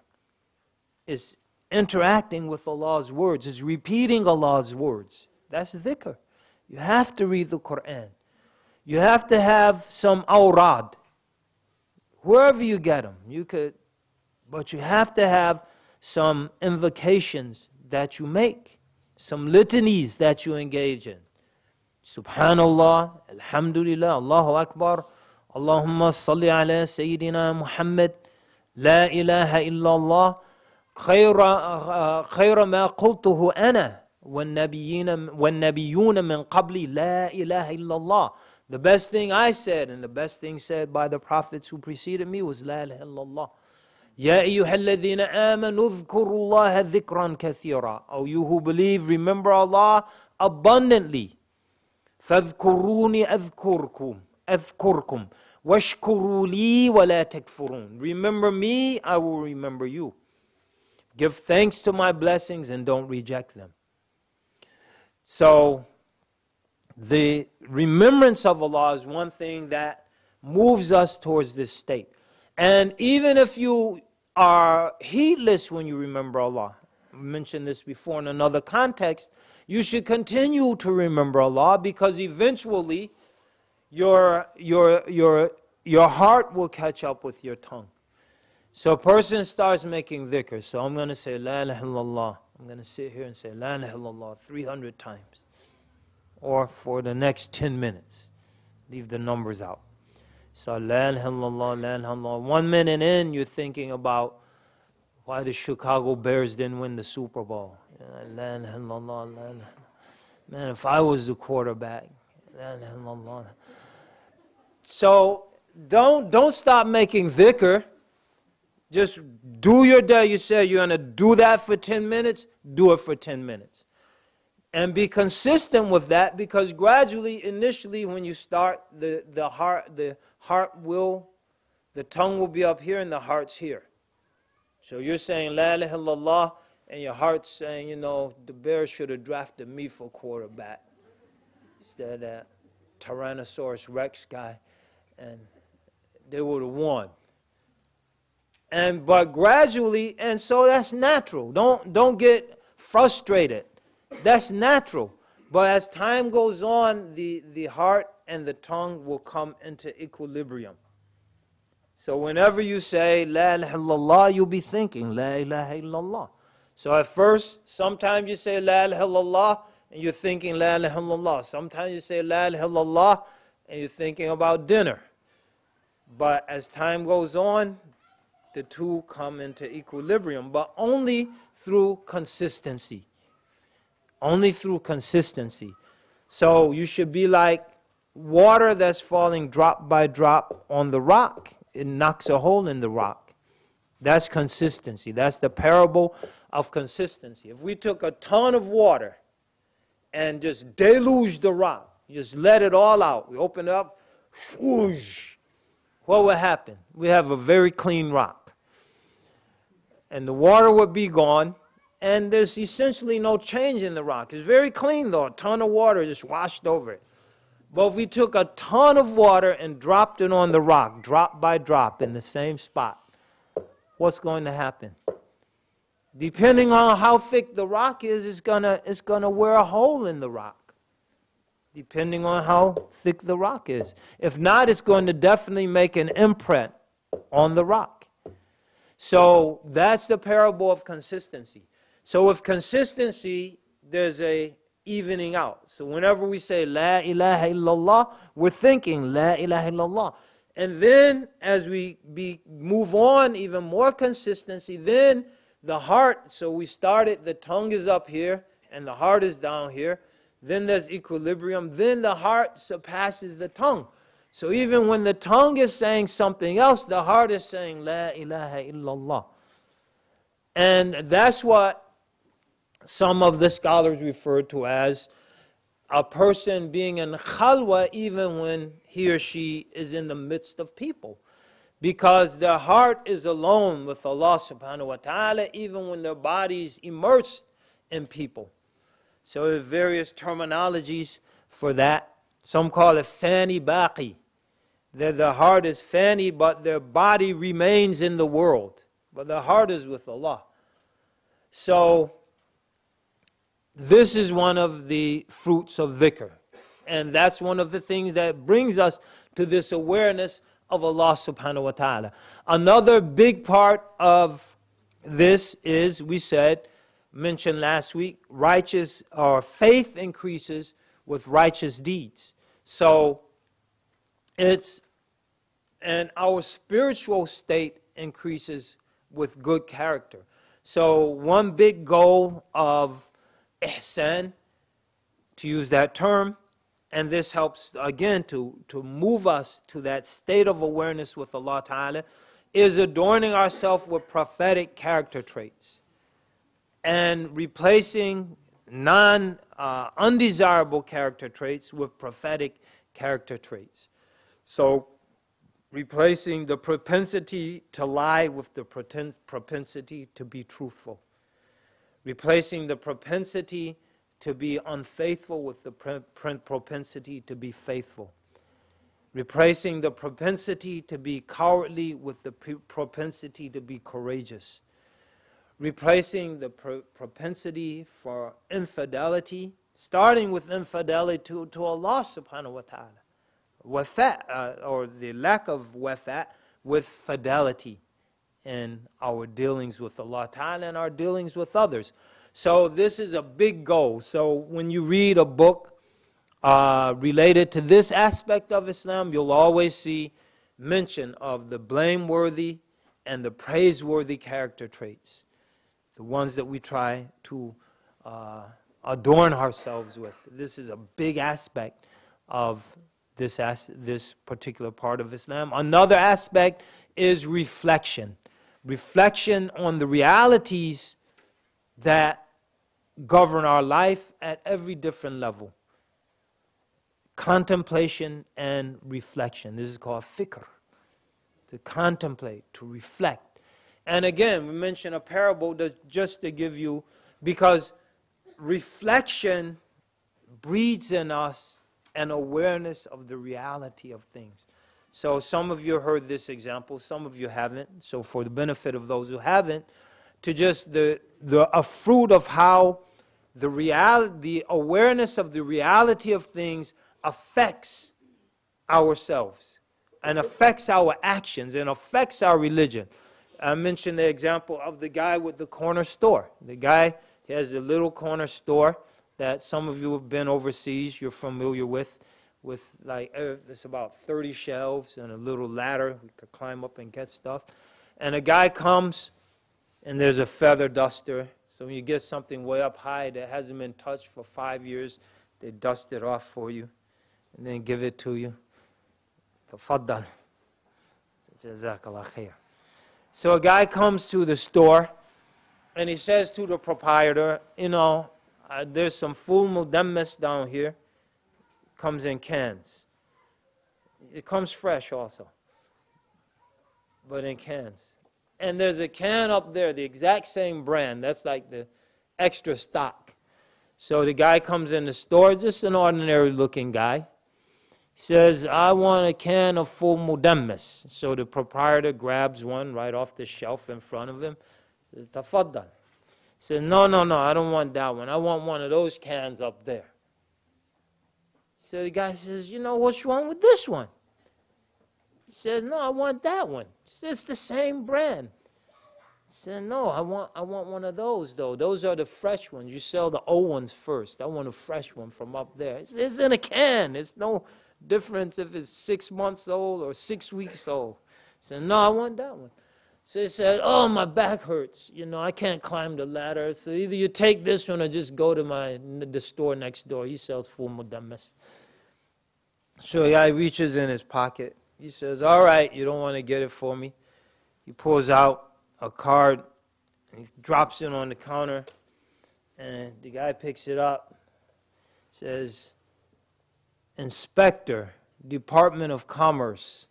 It's interacting with Allah's words. It's repeating Allah's words. That's dhikr. You have to read the Quran. You have to have some awrad. Wherever you get them, you could, but you have to have some invocations that you make, some litanies that you engage in. Subhanallah, Alhamdulillah, Allahu Akbar, Allahumma salli ala Sayyidina Muhammad, La ilaha illallah, khayra ma qultuhu ana, والنبيون من قبلي لا إله إلا الله. The best thing I said and the best thing said by the prophets who preceded me was لا إله إلا الله. يا أيها الذين آمنوا اذكروا الله ذكرا كثيرا. O you who believe, remember Allah abundantly. فاذكروني أذكركم واشكروا لي ولا تكفرون. Remember me, I will remember you. Give thanks to my blessings and don't reject them. So, the remembrance of Allah is one thing that moves us towards this state. And even if you are heedless when you remember Allah, I mentioned this before in another context, you should continue to remember Allah, because eventually your heart will catch up with your tongue. So a person starts making dhikr. So I'm going to say La ilaha illallah. I'm going to sit here and say La ilaha illallah 300 times. Or for the next 10 minutes. Leave the numbers out. So La ilaha illallah, La ilaha illallah. 1 minute in, you're thinking about why the Chicago Bears didn't win the Super Bowl. La ilaha illallah, La ilaha illallah. Man, if I was the quarterback. La ilaha illallah. So don't stop making dhikr. Just do your day. You say you're going to do that for 10 minutes, do it for 10 minutes. And be consistent with that, because gradually, initially, when you start, the tongue will be up here and the heart's here. So you're saying La ilaha illallah, and your heart's saying, you know, the Bears should have drafted me for quarterback instead of that Tyrannosaurus Rex guy, and they would have won. But gradually, and so that's natural. Don't get frustrated. That's natural. But as time goes on, the heart and the tongue will come into equilibrium. So whenever you say La ilaha illallah, you'll be thinking La ilaha illallah. So at first, sometimes you say La ilaha illallah and you're thinking La ilaha illallah. Sometimes you say La ilaha illallah and you're thinking about dinner. But as time goes on, the two come into equilibrium, but only through consistency. Only through consistency. So you should be like water that's falling drop by drop on the rock. It knocks a hole in the rock. That's consistency. That's the parable of consistency. If we took a ton of water and just deluged the rock, You just let it all out. We open it up, whoosh. What would happen? We have a very clean rock. And the water would be gone, and there's essentially no change in the rock. It's very clean, though. A ton of water just washed over it. But if we took a ton of water and dropped it on the rock, drop by drop, in the same spot, what's going to happen? Depending on how thick the rock is, it's gonna wear a hole in the rock. Depending on how thick the rock is. If not, it's going to definitely make an imprint on the rock. So that's the parable of consistency. So with consistency, there's a evening out. So whenever we say La ilaha illallah, we're thinking La ilaha illallah. And then as we move on, even more consistency, then the heart, so we started, the tongue is up here and the heart is down here. Then there's equilibrium. Then the heart surpasses the tongue. So even when the tongue is saying something else, the heart is saying La ilaha illallah. And that's what some of the scholars refer to as a person being in khalwa even when he or she is in the midst of people. Because their heart is alone with Allah subhanahu wa ta'ala even when their body is immersed in people. So there are various terminologies for that. Some call it fani baqi. That their heart is fani, but their body remains in the world. But their heart is with Allah. So this is one of the fruits of dhikr. And that's one of the things that brings us to this awareness of Allah subhanahu wa ta'ala. Another big part of this is, we said, mentioned last week, righteous or faith increases with righteous deeds. So it's, and our spiritual state increases with good character. So one big goal of ihsan, to use that term, and this helps again to move us to that state of awareness with Allah Ta'ala, is adorning ourselves with prophetic character traits and replacing undesirable character traits with prophetic character traits. So replacing the propensity to lie with the propensity to be truthful. Replacing the propensity to be unfaithful with the propensity to be faithful. Replacing the propensity to be cowardly with the propensity to be courageous. Replacing the propensity for infidelity, starting with infidelity to Allah subhanahu wa ta'ala. Or the lack of wafa, with fidelity in our dealings with Allah Ta'ala and our dealings with others. So this is a big goal. So when you read a book related to this aspect of Islam, you'll always see mention of the blameworthy and the praiseworthy character traits, the ones that we try to adorn ourselves with. This is a big aspect of this particular part of Islam. Another aspect is reflection. Reflection on the realities that govern our life at every different level. Contemplation and reflection. This is called fikr. To contemplate, to reflect. And again, we mentioned a parable just to give you, because reflection breeds in us an awareness of the reality of things. So some of you heard this example, some of you haven't. So for the benefit of those who haven't, to just a fruit of how the awareness of the reality of things affects ourselves and affects our actions and affects our religion. I mentioned the example of the guy with the corner store. The guy, he has a little corner store that some of you have been overseas, you're familiar with like, it's about 30 shelves and a little ladder. We could climb up and get stuff. And a guy comes, and there's a feather duster. So when you get something way up high that hasn't been touched for 5 years, they dust it off for you and then give it to you. Tafaddal. Jazakallah khair. So a guy comes to the store, and he says to the proprietor, you know, there's some full mudammas down here. comes in cans. It comes fresh also, but in cans. And there's a can up there, the exact same brand. That's like the extra stock. So the guy comes in the store, just an ordinary looking guy. He says, I want a can of full mudammas. So the proprietor grabs one right off the shelf in front of him. He says, tafaddal. He says, no, I don't want that one. I want one of those cans up there. So the guy says, you know, what's wrong with this one? He said, no, I want that one. He said, it's the same brand. He said, no, I want one of those, though. Those are the fresh ones. You sell the old ones first. I want a fresh one from up there. He said, it's in a can. It's no difference if it's 6 months old or 6 weeks old. He said, no, I want that one. So he said, oh, my back hurts. You know, I can't climb the ladder. So either you take this one or just go to the store next door. He sells full mudammas. So the guy reaches in his pocket. He says, all right, you don't want to get it for me. He pulls out a card and he drops it on the counter. And the guy picks it up. Says, Inspector, Department of Commerce,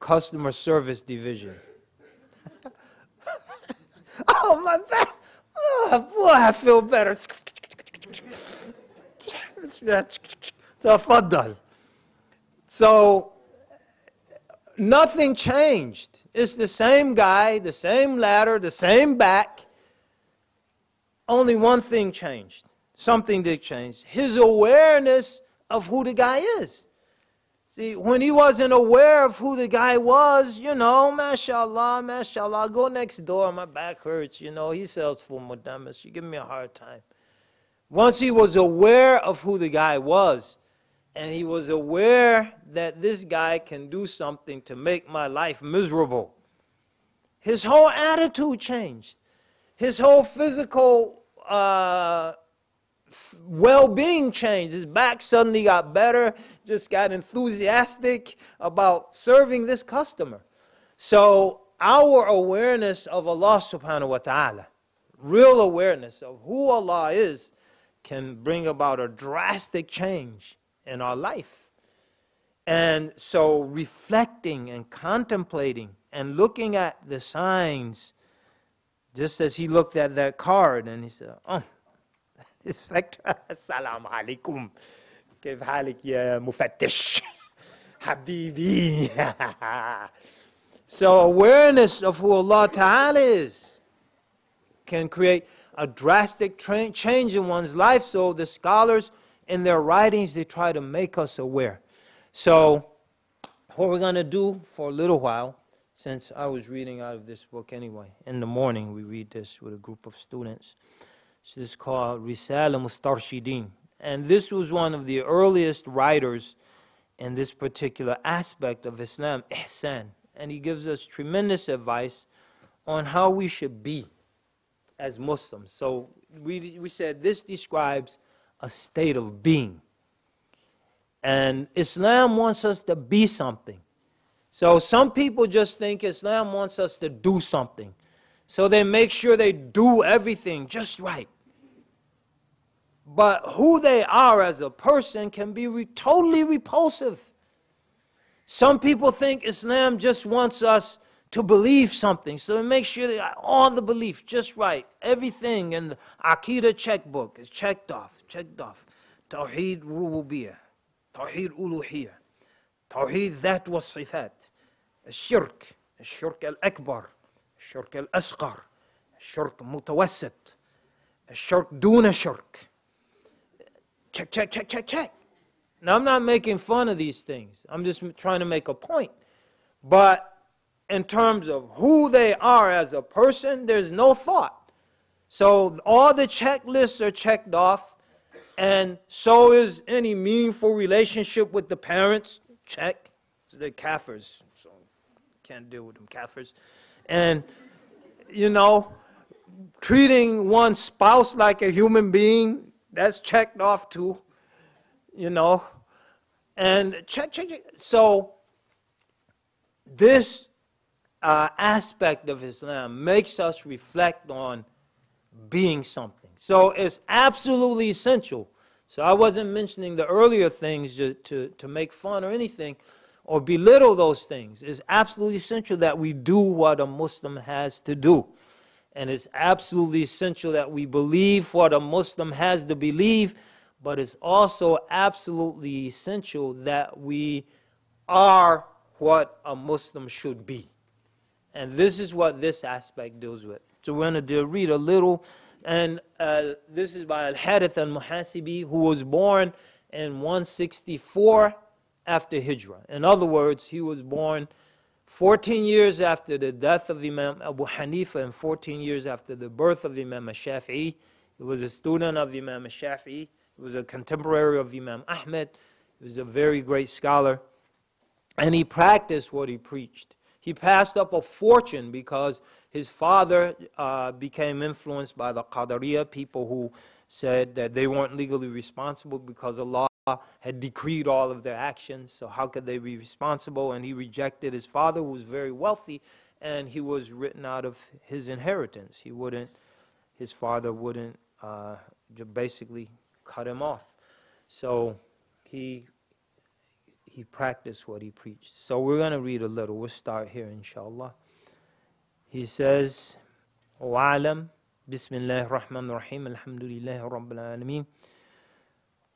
Customer Service Division. Oh, my back. Oh, boy, I feel better. Tafaddal. So, nothing changed. It's the same guy, the same ladder, the same back. Only one thing changed. Something did change. His awareness of who the guy is. See, when he wasn't aware of who the guy was, you know, mashallah, go next door, my back hurts, you know, he sells full mudammas, you give me a hard time. Once he was aware of who the guy was, and he was aware that this guy can do something to make my life miserable, his whole attitude changed. His whole physical well-being changed. His back suddenly got better, just got enthusiastic about serving this customer. So our awareness of Allah subhanahu wa ta'ala, real awareness of who Allah is, can bring about a drastic change in our life. And so reflecting and contemplating and looking at the signs, just as he looked at that card and he said, oh, Assalamu alaikum. كيف حالك يا مفتش حبيبي. So awareness of who Allah Ta'ala is can create a drastic change in one's life. So the scholars in their writings, they try to make us aware. So what we're going to do for a little while, since I was reading out of this book anyway, in the morning we read this with a group of students. This is called Risala Mustarshidin. And this was one of the earliest writers in this particular aspect of Islam, ihsan. And he gives us tremendous advice on how we should be as Muslims. So we said this describes a state of being. And Islam wants us to be something. So some people just think Islam wants us to do something. So they make sure they do everything just right. But who they are as a person can be totally repulsive. Some people think Islam just wants us to believe something. So they make sure that all the beliefs just right. Everything in the Aqidah checkbook is checked off. Tawheed Rububiyyah, Tawheed Uluhiyyah, Tawheed Dhat wa Sifat, Shirk al-Akbar, Shirk al-Asghar, Shirk Mutawassit, Shirk Duna Shirk. Check. Now, I'm not making fun of these things. I'm just trying to make a point. But in terms of who they are as a person, there's no thought. So all the checklists are checked off, and so is any meaningful relationship with the parents. Check. So they're kafirs, so can't deal with them kafirs. And, you know, treating one's spouse like a human being, that's checked off too, you know. And check. So this aspect of Islam makes us reflect on being something. So it's absolutely essential So I wasn't mentioning the earlier things to make fun or anything or belittle those things. It's absolutely essential that we do what a Muslim has to do. And it's absolutely essential that we believe what a Muslim has to believe, but it's also absolutely essential that we are what a Muslim should be. And this is what this aspect deals with. So we're going to read a little, and this is by Al-Harith al-Muhasibi, who was born in 164 after Hijrah. In other words, he was born 14 years after the death of Imam Abu Hanifa and 14 years after the birth of Imam al-Shafi'i. He was a student of Imam al-Shafi'i. He was a contemporary of Imam Ahmed. He was a very great scholar. And he practiced what he preached. He passed up a fortune because his father became influenced by the Qadariyah, people who said that they weren't legally responsible because Allah had decreed all of their actions. So how could they be responsible? And he rejected his father, who was very wealthy, and he was written out of his inheritance. His father wouldn't basically cut him off. So he practiced what he preached. So we're going to read a little. We'll start here, inshallah. He says, وَعَلَمْ بِسْمِ اللَّهِ الرَّحْمَنِ الرَّحِيمِ الْحَمْدُ لِلَّهِ رَبِّ الْعَالَمِينَ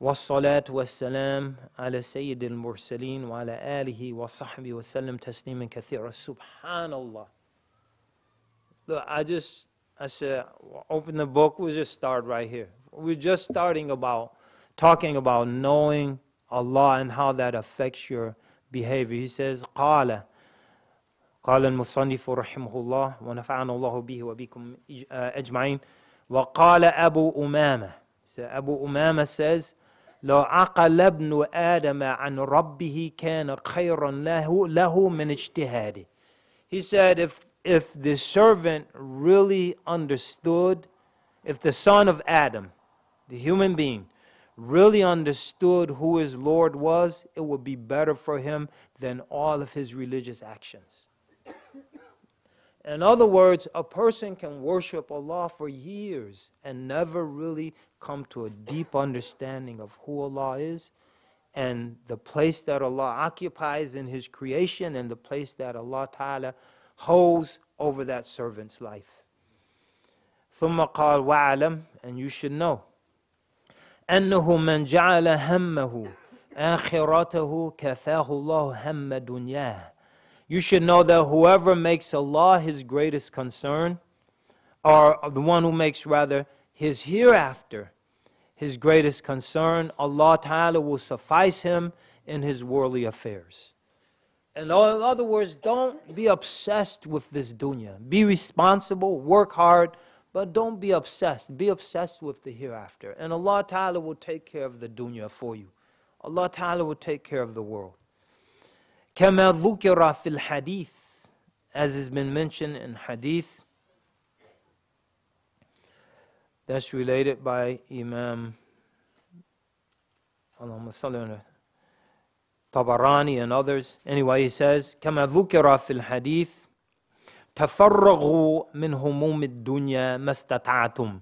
وَالصَّلَاةُ وَالسَّلَامُ عَلَى سَيِّدِ الْمُرْسَلِينَ وَعَلَى آلِهِ وَصَحْبِهِ وَسَلَّمْ تَسْلِيمًا كَثِيرًا. Subhanallah. Look, I said, open the book, we'll just start right here. We're just talking about knowing Allah and how that affects your behavior. He says, قال المصنف رحمه الله ونفعنا الله به وبكم أجمعين وقال أبو أمامة. Abu Umama says, لو عقل ابن آدم عن ربه كان خيرا له من اجتهاده. He said, if the servant really understood, if the son of Adam, the human being, really understood who his Lord was, it would be better for him than all of his religious actions. In other words, a person can worship Allah for years and never really come to a deep understanding of who Allah is and the place that Allah occupies in His creation and the place that Allah Ta'ala holds over that servant's life. ثم قال وَعَلَمْ, and you should know, أنه من جعل همه آخرته كفاه الله هم دنياه. You should know that whoever makes Allah his greatest concern, or the one who makes rather his hereafter his greatest concern, Allah Ta'ala will suffice him in his worldly affairs. In other words, don't be obsessed with this dunya. Be responsible, work hard, but don't be obsessed. Be obsessed with the hereafter. And Allah Ta'ala will take care of the dunya for you. Allah Ta'ala will take care of the world. كما ذكر في الحديث, as has been mentioned in hadith, that's related by Imam Tabarani and others. Anyway, he says, كما ذكر في الحديث تفرغوا من هموم الدنيا ما استطعتم.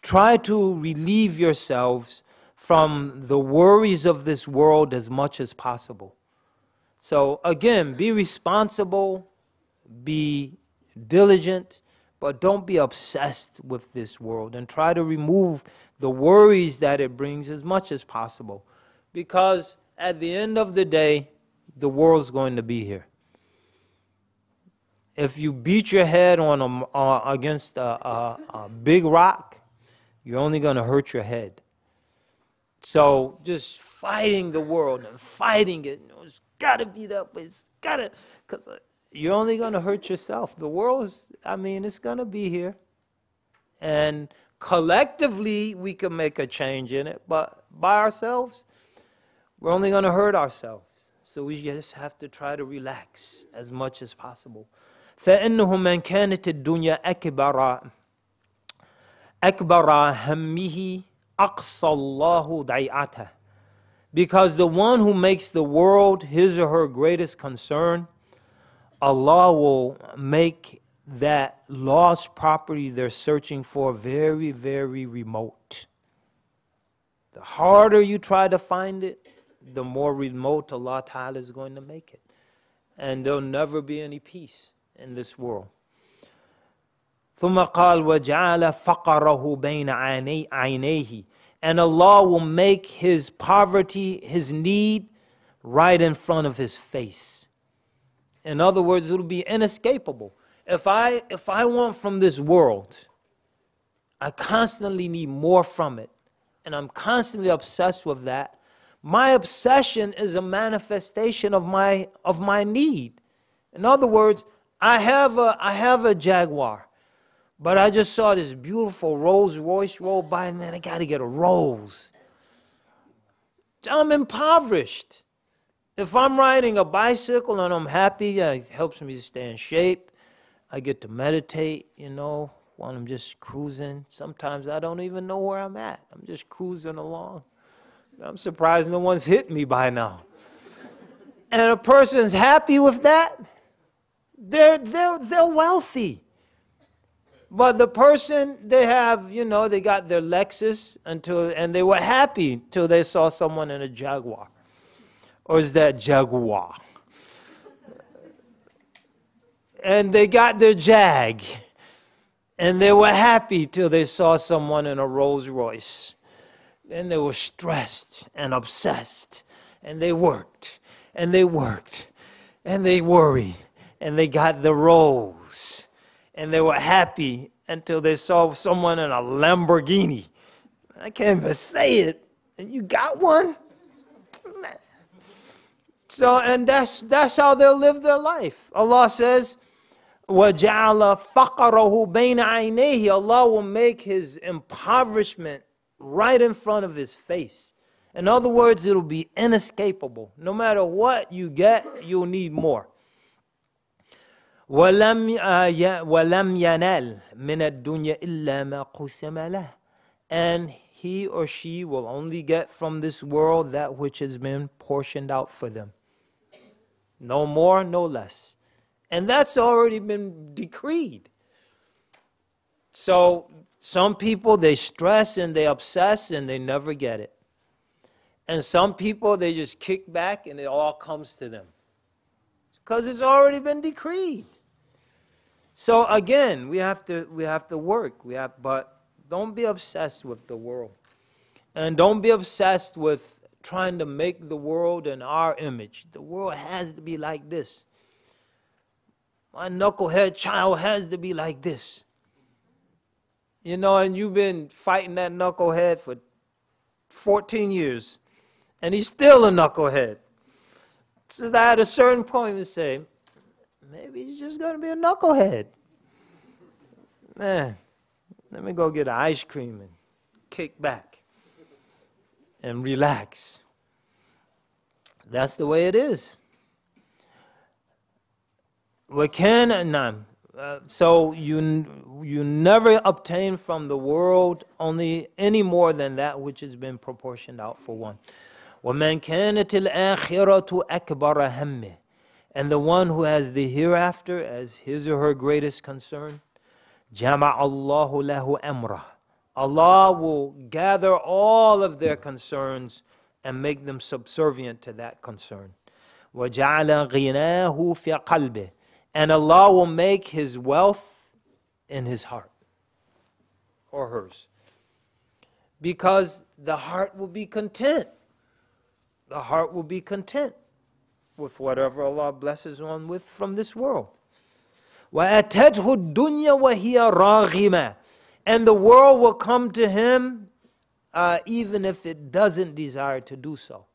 Try to relieve yourselves from the worries of this world as much as possible. So again, be responsible, be diligent, but don't be obsessed with this world, and try to remove the worries that it brings as much as possible. Because at the end of the day, the world's going to be here. If you beat your head against a big rock, you're only going to hurt your head. So just fighting the world and fighting it, it's got to be that way. It's got to, because you're only going to hurt yourself. The world's, it's going to be here. And collectively, we can make a change in it. But by ourselves, we're only going to hurt ourselves. So we just have to try to relax as much as possible. فَإِنَّهُ مَنْ كَانَتِ الدُّنْيَا أَكْبَرَ هَمِّهِ أَقْصَى اللَّهُ ضَيْعَتَهُ. Because the one who makes the world his or her greatest concern, Allah will make that lost property they're searching for very, very remote. The harder you try to find it, the more remote Allah Ta'ala is going to make it. And there'll never be any peace in this world. ثم قال وجعل فقره بين عينيه, and Allah will make his poverty, his need, right in front of his face. In other words, it'll be inescapable. If I want from this world, I constantly need more from it, and I'm constantly obsessed with that. My obsession is a manifestation of my need. In other words, I have a Jaguar, but I just saw this beautiful Rolls Royce roll by, and man, I got to get a Rolls. I'm impoverished. If I'm riding a bicycle and I'm happy, it helps me to stay in shape. I get to meditate, while I'm just cruising. Sometimes I don't even know where I'm at. I'm just cruising along. I'm surprised no one's hit me by now. And a person's happy with that, they're wealthy. But the person, they have, they got their Lexus and they were happy till they saw someone in a Jaguar. Or is that Jaguar? And they got their Jag. And they were happy till they saw someone in a Rolls Royce. Then they were stressed and obsessed. And they worked. And they worked. And they worried. And they got the Rolls. And they were happy until they saw someone in a Lamborghini. I can't even say it. And you got one? So, and that's how they'll live their life. Allah says, وَجَعَلَ فَقَرَهُ بَيْنَ عَيْنَيْهِ, Allah will make his impoverishment right in front of his face. In other words, it'll be inescapable. No matter what you get, you'll need more. وَلَمْ يَنَالْ مِنَ الدُّنْيَا إِلَّا مَا قُسِمَ لَهُ, and he or she will only get from this world that which has been portioned out for them. No more, no less. And that's already been decreed. So some people, they stress and they obsess and they never get it. And some people, they just kick back and it all comes to them. Because it's already been decreed. So again, we have to work. But don't be obsessed with the world. And don't be obsessed with trying to make the world in our image. The world has to be like this. My knucklehead child has to be like this. And you've been fighting that knucklehead for 14 years. And he's still a knucklehead. So that at a certain point we say, maybe he's just going to be a knucklehead. Man, let me go get an ice cream and kick back and relax. That's the way it is. So you never obtain from the world only any more than that which has been proportioned out for one. وَمَنْ كَانَتِ الْآخِرَةُ أَكْبَرَ هَمِّهِ, and the one who has the hereafter as his or her greatest concern, جَمَعَ اللَّهُ لَهُ أَمْرَهُ, Allah will gather all of their concerns and make them subservient to that concern. وَجَعَلَ غِنَاهُ فِي قَلْبِهِ, and Allah will make his wealth in his heart or hers. Because the heart will be content. The heart will be content with whatever Allah blesses one with from this world. وَأَتَتْهُ الدُّنْيَا وَهِيَ رَاغِمَةٌ, and the world will come to him even if it doesn't desire to do so.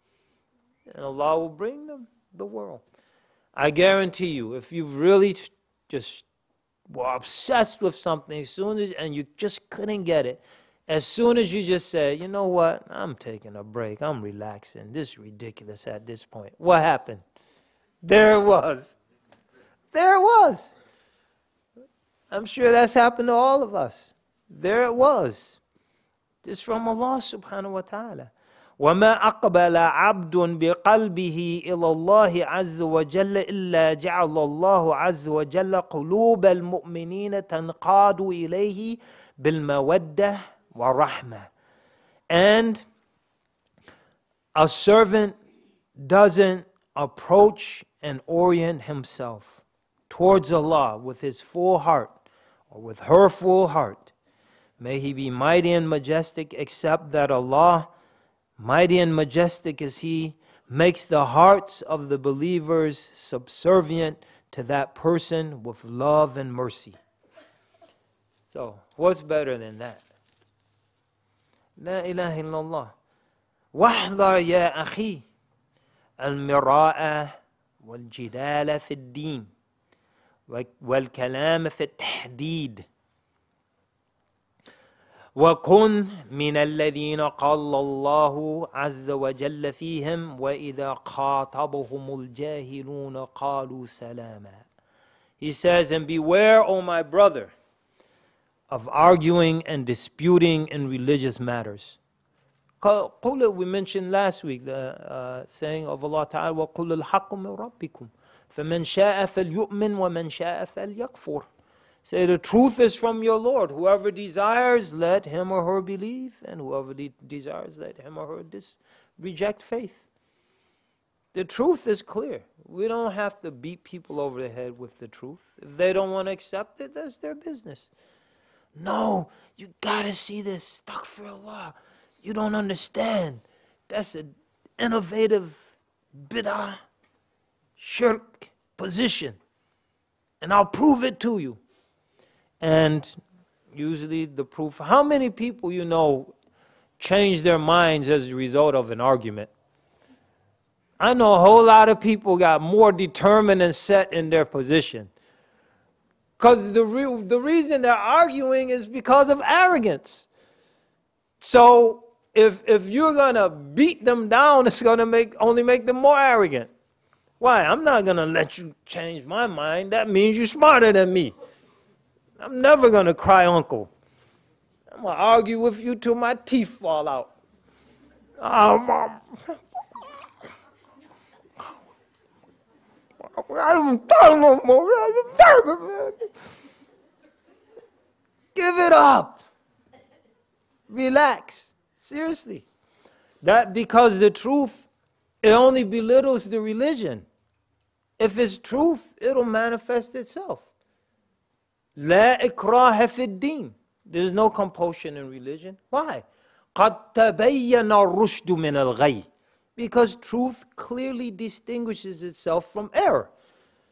And Allah will bring them the world. I guarantee you, if you've really just were obsessed with something and you just couldn't get it, as soon as you just say, you know what, I'm taking a break, I'm relaxing, this is ridiculous at this point. What happened? There it was. There it was. I'm sure that's happened to all of us. There it was. This is from Allah subhanahu wa ta'ala. وَمَا أَقْبَلَ عَبْدٌ بِقَلْبِهِ إِلَى اللَّهِ عَزَّ وَجَلَّ إِلَّا جَعَلَ اللَّهُ عَزَّ وَجَلَّ قُلُوبَ الْمُؤْمِنِينَ تَنْقَادُ إِلَيْهِ بِالْمَوَدَّةِ وَالرَّحْمَةِ. And A servant doesn't approach and orient himself towards Allah with his full heart or with her full heart. May he be mighty and majestic, except that Allah, mighty and majestic is He, makes the hearts of the believers subservient to that person with love and mercy. So, what's better than that? La ilaha illallah. واحذر يا أخي المراء والجدال في الدين والكلام في التحديد وكن من الذين قال الله عز وجل فيهم وإذا خاطبهم الجاهلون قالوا سلاما. He says, and beware, O my brother, of arguing and disputing in religious matters. We mentioned last week the saying of Allah Ta'ala, وَقُلُّ الْحَقُّ مِنْ رَبِّكُمْ فَمَنْ شَاءَ فَلْيُؤْمِنْ وَمَنْ شَاءَ فَلْيَكْفُرْ. Say, the truth is from your Lord. Whoever desires, let him or her believe, and whoever desires, let him or her reject faith. The truth is clear. We don't have to beat people over the head with the truth. If they don't want to accept it, that's their business. No, you gotta see this. Astaghfirullah. You don't understand. That's an innovative bid'ah, shirk position. And I'll prove it to you. And usually the proof, how many people you know change their minds as a result of an argument? I know a whole lot of people got more determined and set in their position. Because the reason they're arguing is because of arrogance. So if you're going to beat them down, it's going to only make them more arrogant. Why? I'm not going to let you change my mind. That means you're smarter than me. I'm never going to cry uncle. I'm going to argue with you till my teeth fall out. I don't talk no more. Give it up. Relax. Seriously. That because the truth, it only belittles the religion. If it's truth, it'll manifest itself. لا إكراه في الدين. There's no compulsion in religion. Why? قد تبين الرشد من الغي. Because truth clearly distinguishes itself from error.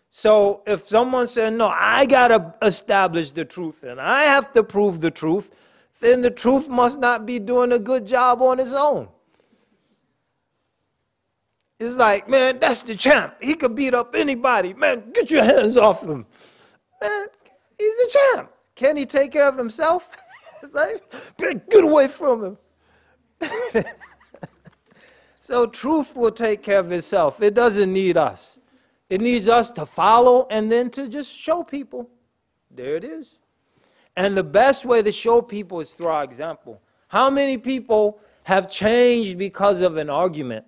So if someone said, no, I got to establish the truth and I have to prove the truth, then the truth must not be doing a good job on its own. It's like, man, that's the champ. He could beat up anybody. Man, get your hands off him. Man, he's the champ. Can he take care of himself? It's like, get away from him. So truth will take care of itself. It doesn't need us. It needs us to follow and then to just show people. There it is. And the best way to show people is through our example. How many people have changed because of an argument?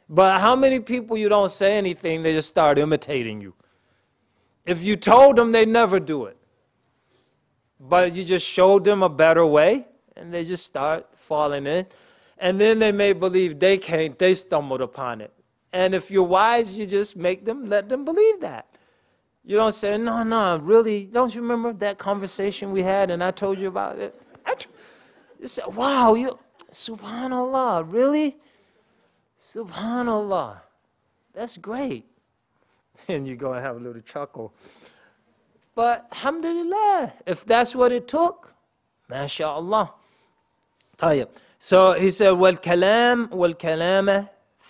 But how many people you don't say anything, they just start imitating you? If you told them, they never do it. But you just showed them a better way, and they just start falling in. And then they may believe they can't, they stumbled upon it. And if you're wise, you just let them believe that. You don't say, no, really, don't you remember that conversation we had and I told you about it? You say, wow, subhanallah, really? Subhanallah, that's great. And you go and have a little chuckle. But alhamdulillah, if that's what it took, mashallah. So he said, وَالْكَلَامَ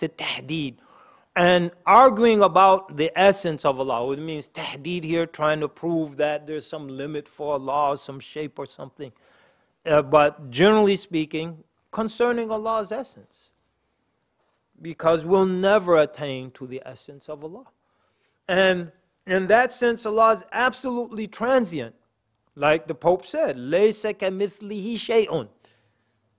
فِي التَّحْدِيد. And arguing about the essence of Allah. It means tahdeed here, trying to prove that there's some limit for Allah, some shape or something. But generally speaking, concerning Allah's essence. Because we'll never attain to the essence of Allah. And in that sense, Allah is absolutely transient. Like the Pope said, لَيْسَ كَمِثْلِهِ شَيْءٌ.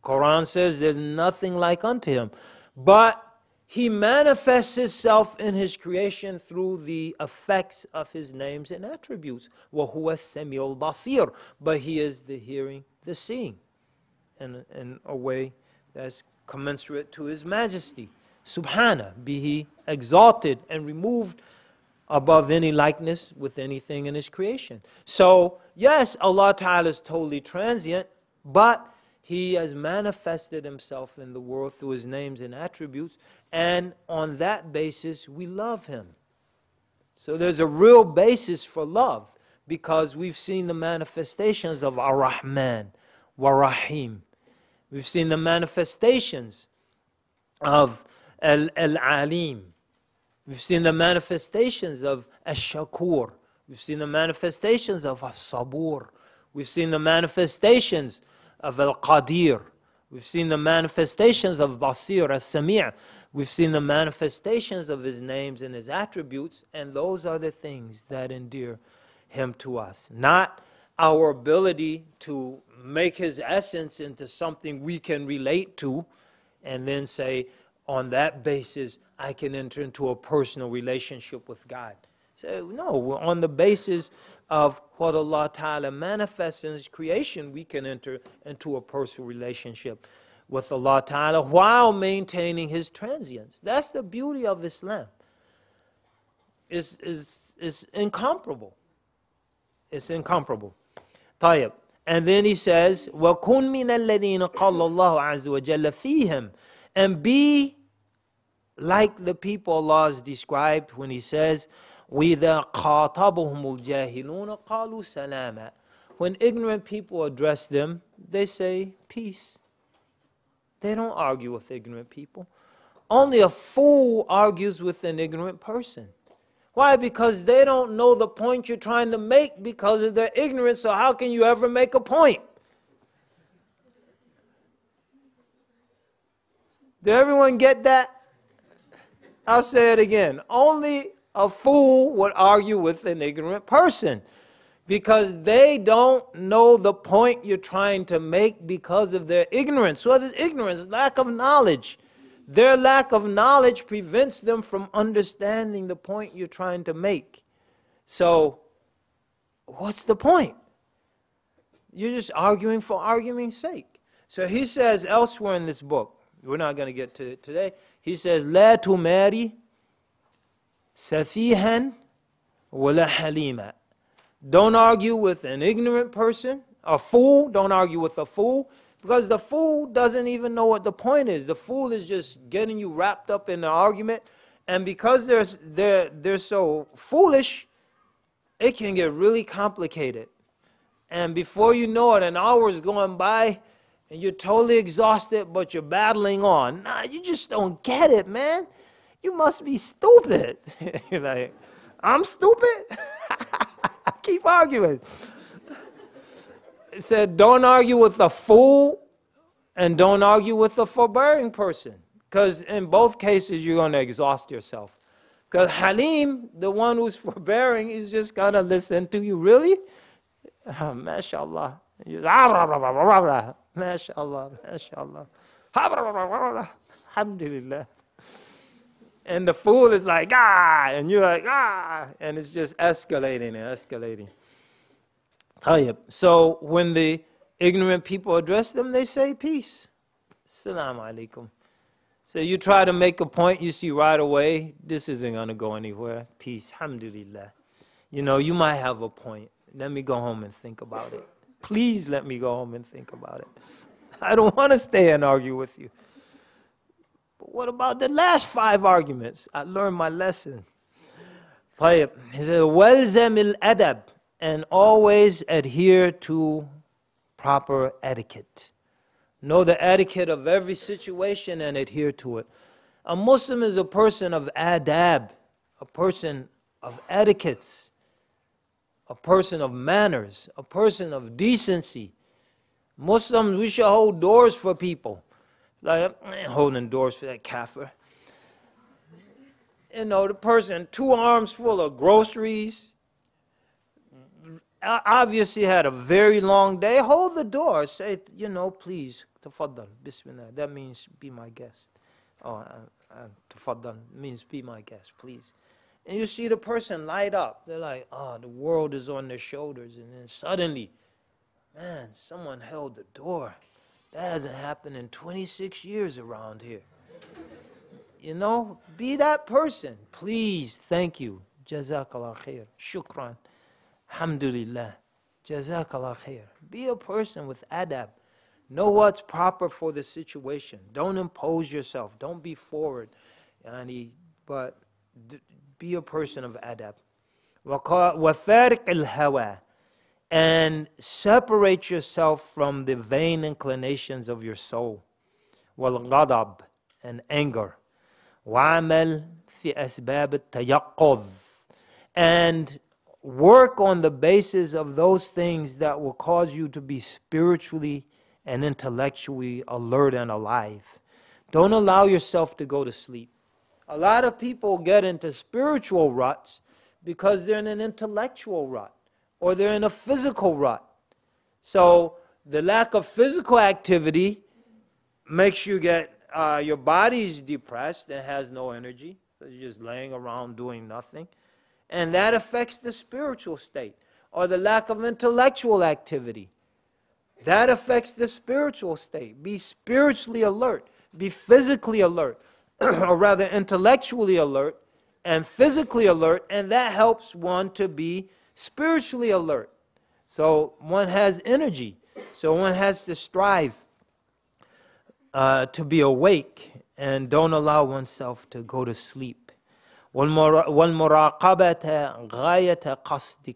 Quran says there's nothing like unto Him. But He manifests Himself in His creation through the effects of His names and attributes. وَهُوَ السَّمِيعُ الْبَصِيرُ. But He is the hearing, the seeing, in a way that's commensurate to His majesty. Subhana, be he exalted and removed above any likeness with anything in his creation. So, yes, Allah Ta'ala is totally transient, but he has manifested himself in the world through his names and attributes, and on that basis, we love him. So there's a real basis for love, because we've seen the manifestations of Ar-Rahman, Wa-Rahim. We've seen the manifestations of Al-Alim. We've seen the manifestations of Ash-Shakur. We've seen the manifestations of As-Sabur. We've seen the manifestations of Al-Qadir. We've seen the manifestations of Basir, As-Sami'. We've seen the manifestations of his names and his attributes, and those are the things that endear him to us. Not our ability to make his essence into something we can relate to and then say, on that basis, I can enter into a personal relationship with God. So, no, we're on the basis of what Allah Ta'ala manifests in his creation, we can enter into a personal relationship with Allah Ta'ala while maintaining his transience. That's the beauty of Islam. It's incomparable. It's incomparable. طيب. And then he says, وَكُن مِّنَ الَّذِينَ قَالَ اللَّهُ عَزَّ وَجَلَّ فِيهِمْ. And be like the people Allah has described when he says, وَإِذَا قَاطَبَهُمُ الْجَاهِلُونَ قَالُوا سَلَامًا. When ignorant people address them, they say peace. They don't argue with ignorant people. Only a fool argues with an ignorant person. Why? Because they don't know the point you're trying to make because of their ignorance, so how can you ever make a point? Did everyone get that? I'll say it again. Only a fool would argue with an ignorant person because they don't know the point you're trying to make because of their ignorance. What is ignorance? Lack of knowledge. Their lack of knowledge prevents them from understanding the point you're trying to make. So, what's the point? You're just arguing for arguing's sake. So he says elsewhere in this book, we're not going to get to it today, he says, لا تماري سفيها ولا حليما. Don't argue with an ignorant person, a fool. Don't argue with a fool, because the fool doesn't even know what the point is. The fool is just getting you wrapped up in the argument, and because they're so foolish, it can get really complicated. And before you know it, an hour is going by, and you're totally exhausted, but you're battling on. Nah, you just don't get it, man. You must be stupid. You're like, I'm stupid? Keep arguing. It said, don't argue with a fool and don't argue with a forbearing person. Because in both cases, you're going to exhaust yourself. Because Halim, the one who's forbearing, is just going to listen to you. Really? MashaAllah. MashaAllah. MashaAllah. Alhamdulillah. And the fool is like, ah, and you're like, ah, and it's just escalating and escalating. So when the ignorant people address them, they say peace. Assalamu alaikum. So you try to make a point, you see right away, this isn't going to go anywhere. Peace, alhamdulillah. You know, you might have a point. Let me go home and think about it. Please let me go home and think about it. I don't want to stay and argue with you. But what about the last 5 arguments? I learned my lesson. He said, وَالْزَمِ الْأَدَبِ. And always adhere to proper etiquette. Know the etiquette of every situation and adhere to it. A Muslim is a person of adab, a person of etiquettes, a person of manners, a person of decency. Muslims, we should hold doors for people. Like, I ain't holding doors for that kafir. You know, the person, 2 arms full of groceries, obviously had a very long day. Hold the door. Say, you know, please, tafaddal, bismillah. That means be my guest. Oh, tafaddal means be my guest, please. And you see the person light up. They're like, oh, the world is on their shoulders. And then suddenly, man, someone held the door. That hasn't happened in 26 years around here. You know, be that person. Please, thank you. Jazakallah khair. Shukran. Alhamdulillah. Jazakallah khair. Be a person with adab. Know what's proper for the situation. Don't impose yourself. Don't be forward. But be a person of adab. وَفَارِقِ الْهَوَى. And separate yourself from the vain inclinations of your soul. وَالْغَضَبِ. And anger. وَعَمَلْ فِي أَسْبَابِ التَّيَقُّظِ. And work on the basis of those things that will cause you to be spiritually and intellectually alert and alive. Don't allow yourself to go to sleep. A lot of people get into spiritual ruts because they're in an intellectual rut or they're in a physical rut. So the lack of physical activity makes you get, your body's depressed and has no energy. So you're just laying around doing nothing. And that affects the spiritual state. Or the lack of intellectual activity. That affects the spiritual state. Be spiritually alert. Be physically alert. Or rather intellectually alert and physically alert. And that helps one to be spiritually alert. So one has energy. So one has to strive to be awake and don't allow oneself to go to sleep. وَالْمُرَاقَبَةَ غَايَةَ قَصْدِكَ.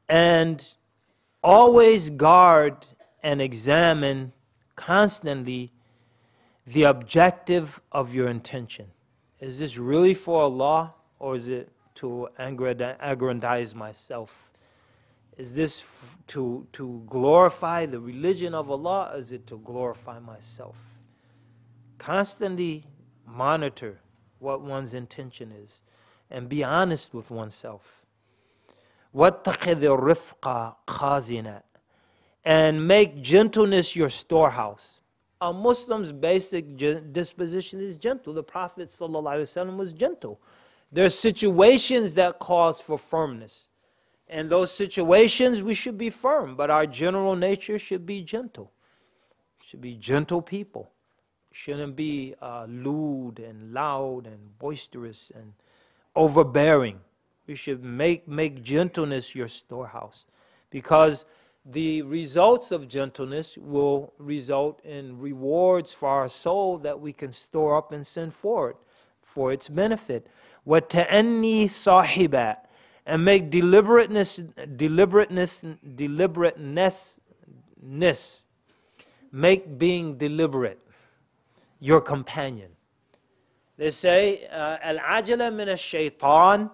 And always guard and examine constantly the objective of your intention. Is this really for Allah or is it to aggrandize myself? Is this to glorify the religion of Allah or is it to glorify myself? Constantly monitor what one's intention is and be honest with oneself. وَاتَّخِذِ الرِّفْقَ خَازِنًا. And make gentleness your storehouse. A Muslim's basic disposition is gentle. The Prophet ﷺ was gentle. There are situations that cause for firmness. In those situations we should be firm, but our general nature should be gentle. Should be gentle people. Shouldn't be lewd and loud and boisterous and overbearing. We should make gentleness your storehouse, because the results of gentleness will result in rewards for our soul that we can store up and send forward for its benefit. وَتَأَنِّي صَاحِبًا. And make deliberateness, make being deliberate your companion. They say, al-ajala min ash-shaytan,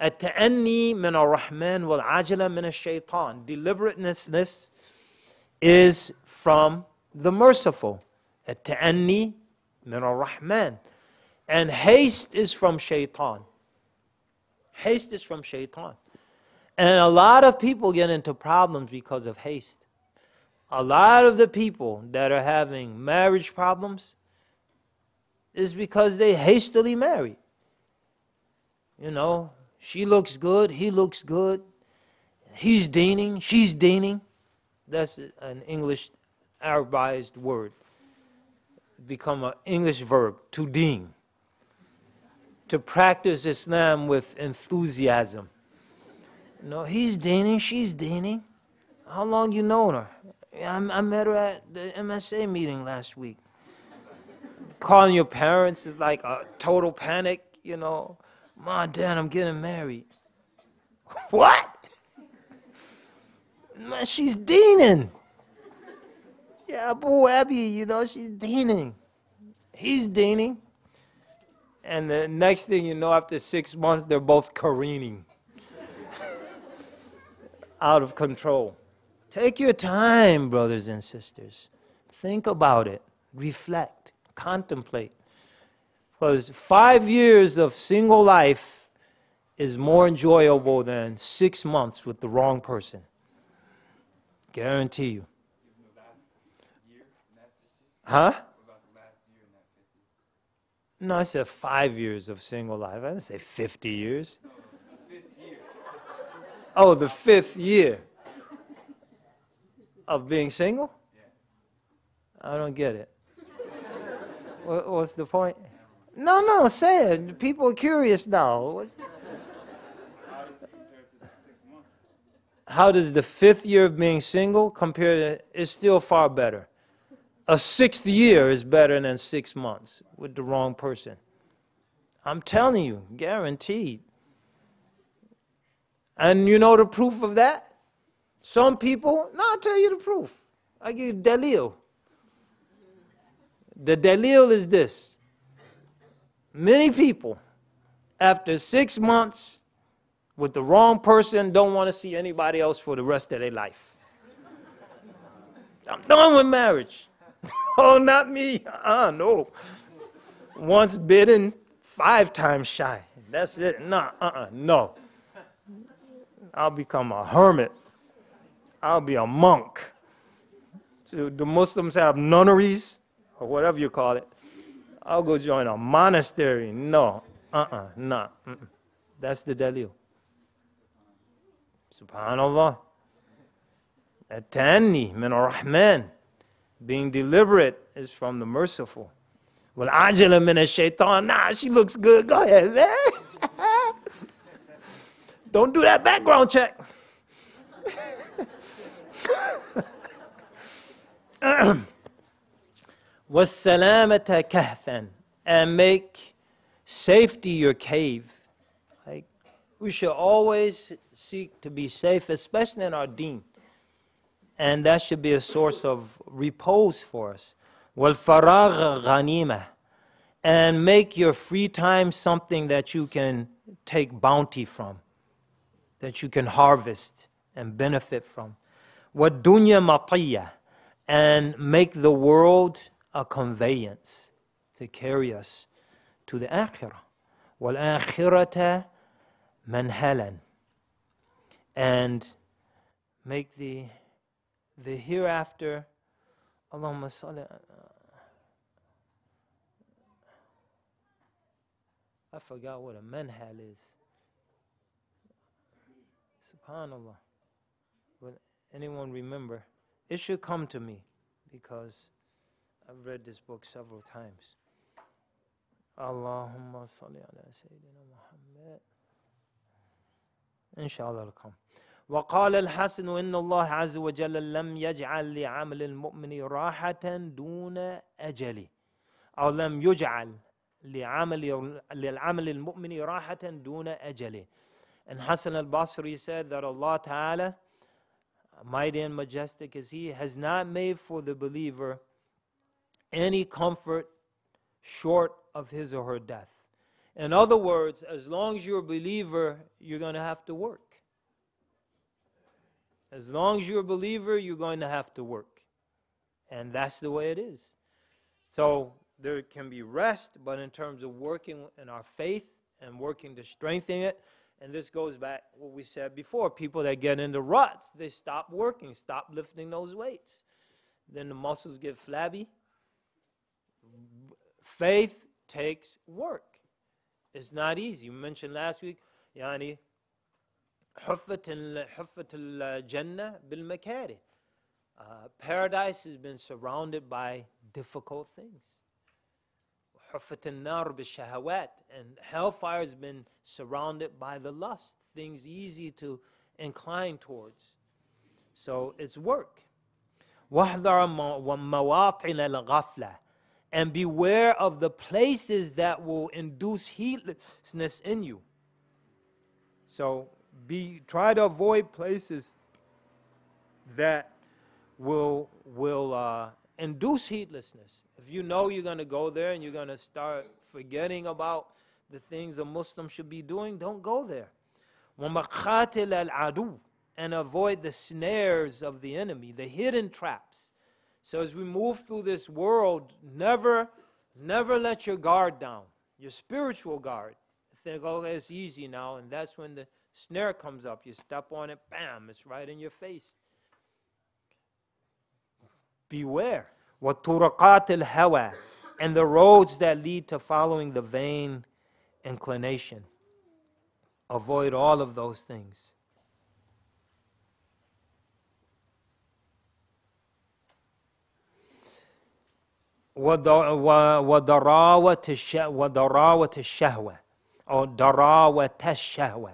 at-ta'anni min ar-Rahman, wal-ajala min ash-shaytan. Deliberateness is from the merciful. At-ta'anni min ar-Rahman. And haste is from shaitan. Haste is from shaitan. And a lot of people get into problems because of haste. A lot of the people that are having marriage problems is because they hastily married. You know, she looks good, he looks good, he's deaning, she's deaning. That's an English Arabized word. Become an English verb, to deen. To practice Islam with enthusiasm. You know, he's deaning, she's deaning. How long you known her? I met her at the MSA meeting last week. Calling your parents is like a total panic, you know. Mom, Dad, I'm getting married. What? Man, she's deaning. Yeah, Abu Abi, you know, she's deaning. He's deaning. And the next thing you know, after 6 months, they're both careening. Out of control. Take your time, brothers and sisters. Think about it. Reflect. Contemplate. Because 5 years of single life is more enjoyable than 6 months with the wrong person. Guarantee you. Huh? No, I said 5 years of single life. I didn't say 50 years. Oh, the 5th year of being single? I don't get it. What's the point? No, say it. People are curious now. How does the 5th year of being single compare to, it's still far better. A 6th year is better than 6 months with the wrong person. I'm telling you, guaranteed. And you know the proof of that? Some people, no, I'll tell you the proof. I give you dalil. The dalil is this. Many people, after 6 months with the wrong person, don't want to see anybody else for the rest of their life. I'm done with marriage. Oh, not me. No. Once bitten, 5 times shy. That's it. No. I'll become a hermit. I'll be a monk. So the Muslims have nunneries, or whatever you call it. I'll go join a monastery. No. No. That's the dalil. Subhanallah. At-tanni min ar-Rahman. Being deliberate is from the merciful. Well, ajala min ash-shaytan. Nah, she looks good. Go ahead, man. Don't do that background check. وَالسَّلَامَةَ كَهْفًا. And make safety your cave. Like, we should always seek to be safe, especially in our deen. And that should be a source of repose for us. وَالْفَرَاغَ غَنِيمَةً. And make your free time something that you can take bounty from, that you can harvest and benefit from. وَالدُّنْيَا مَطِيَّةً. And make the world a conveyance to carry us to the akhirah. وَالْآخِرَةَ مَنْهَلًا. And make the hereafter, Allahumma salli, I forgot what a manhal is. Subhanallah. Will anyone remember? It should come to me because I've read this book several times. Allahumma salli ala Sayyidina Muhammad. Inshallah it'll come. وقال الحسن إن الله عز وجل لم يجعل لعمل المؤمن راحة دون أجله أو لم يجعل للعمل المؤمن راحة دون أجله. And Hassan al-Basri said that Allah Ta'ala, mighty and majestic is He, has not made for the believer any comfort short of his or her death. In other words, as long as you're a believer, you're going to have to work. As long as you're a believer, you're going to have to work. And that's the way it is. So there can be rest, but in terms of working in our faith and working to strengthen it, and this goes back what we said before, people that get into ruts, they stop working, stop lifting those weights. Then the muscles get flabby. Faith takes work. It's not easy. We mentioned last week, يعني حفت الجنة بالمكاره. Paradise has been surrounded by difficult things. حفت النار بالشهوات. And hellfire has been surrounded by the lust, things easy to incline towards. So it's work. واحذر مواطن الغفلة. And beware of the places that will induce heedlessness in you. So try to avoid places that will induce heedlessness. If you know you're going to go there and you're going to start forgetting about the things a Muslim should be doing, don't go there. وَمَقَاتِلَ الْعَدُوِّ. And avoid the snares of the enemy, the hidden traps. So as we move through this world, never let your guard down, your spiritual guard. Think, oh, it's easy now, and that's when the snare comes up. You step on it, bam, it's right in your face. Beware. وَطُرُقَاتِ الْهَوَى. And the roads that lead to following the vain inclination. Avoid all of those things. وضراوة الشهوة or ضراوة الشهوة,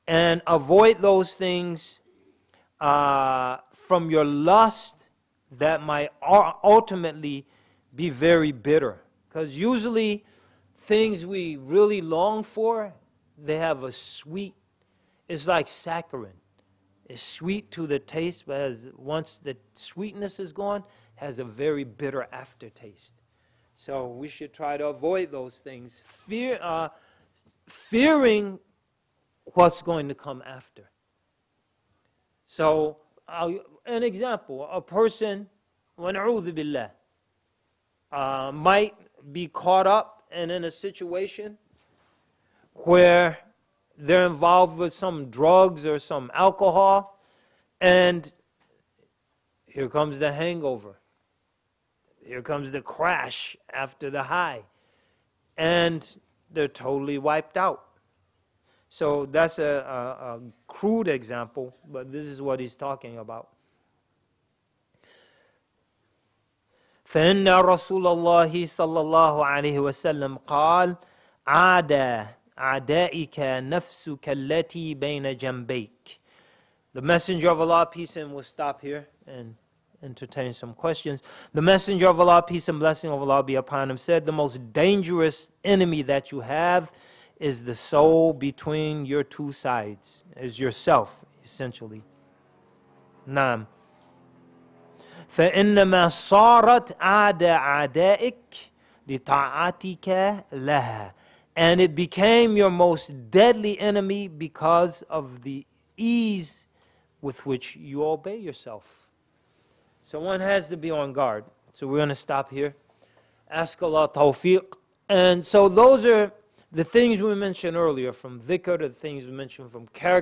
and avoid those things from your lust that might ultimately be very bitter. Because usually things we really long for, they have a sweet, it's like saccharin. It's sweet to the taste, but once the sweetness is gone, has a very bitter aftertaste. So we should try to avoid those things, fearing what's going to come after. So, an example, a person, وَنَعُوذُ بِاللَّهِ, might be caught up and in a situation where they're involved with some drugs or some alcohol, and here comes the hangover. Here comes the crash after the high, and they're totally wiped out. So that's a crude example, but this is what he's talking about. فإن رسول الله صلى الله عليه وسلم قال عاد أعدائك نفسك التي بين جنبيك. The Messenger of Allah, peace and will stop here and entertain some questions. The Messenger of Allah, peace and blessing of Allah be upon him, said, the most dangerous enemy that you have is the soul between your two sides, is yourself, essentially. Naam. فإنما صارت عاد أعدائك لطاعتك لها. And it became your most deadly enemy because of the ease with which you obey yourself. So one has to be on guard. So we're going to stop here. Ask Allah tawfiq. And so those are the things we mentioned earlier, from dhikr to the things we mentioned from character.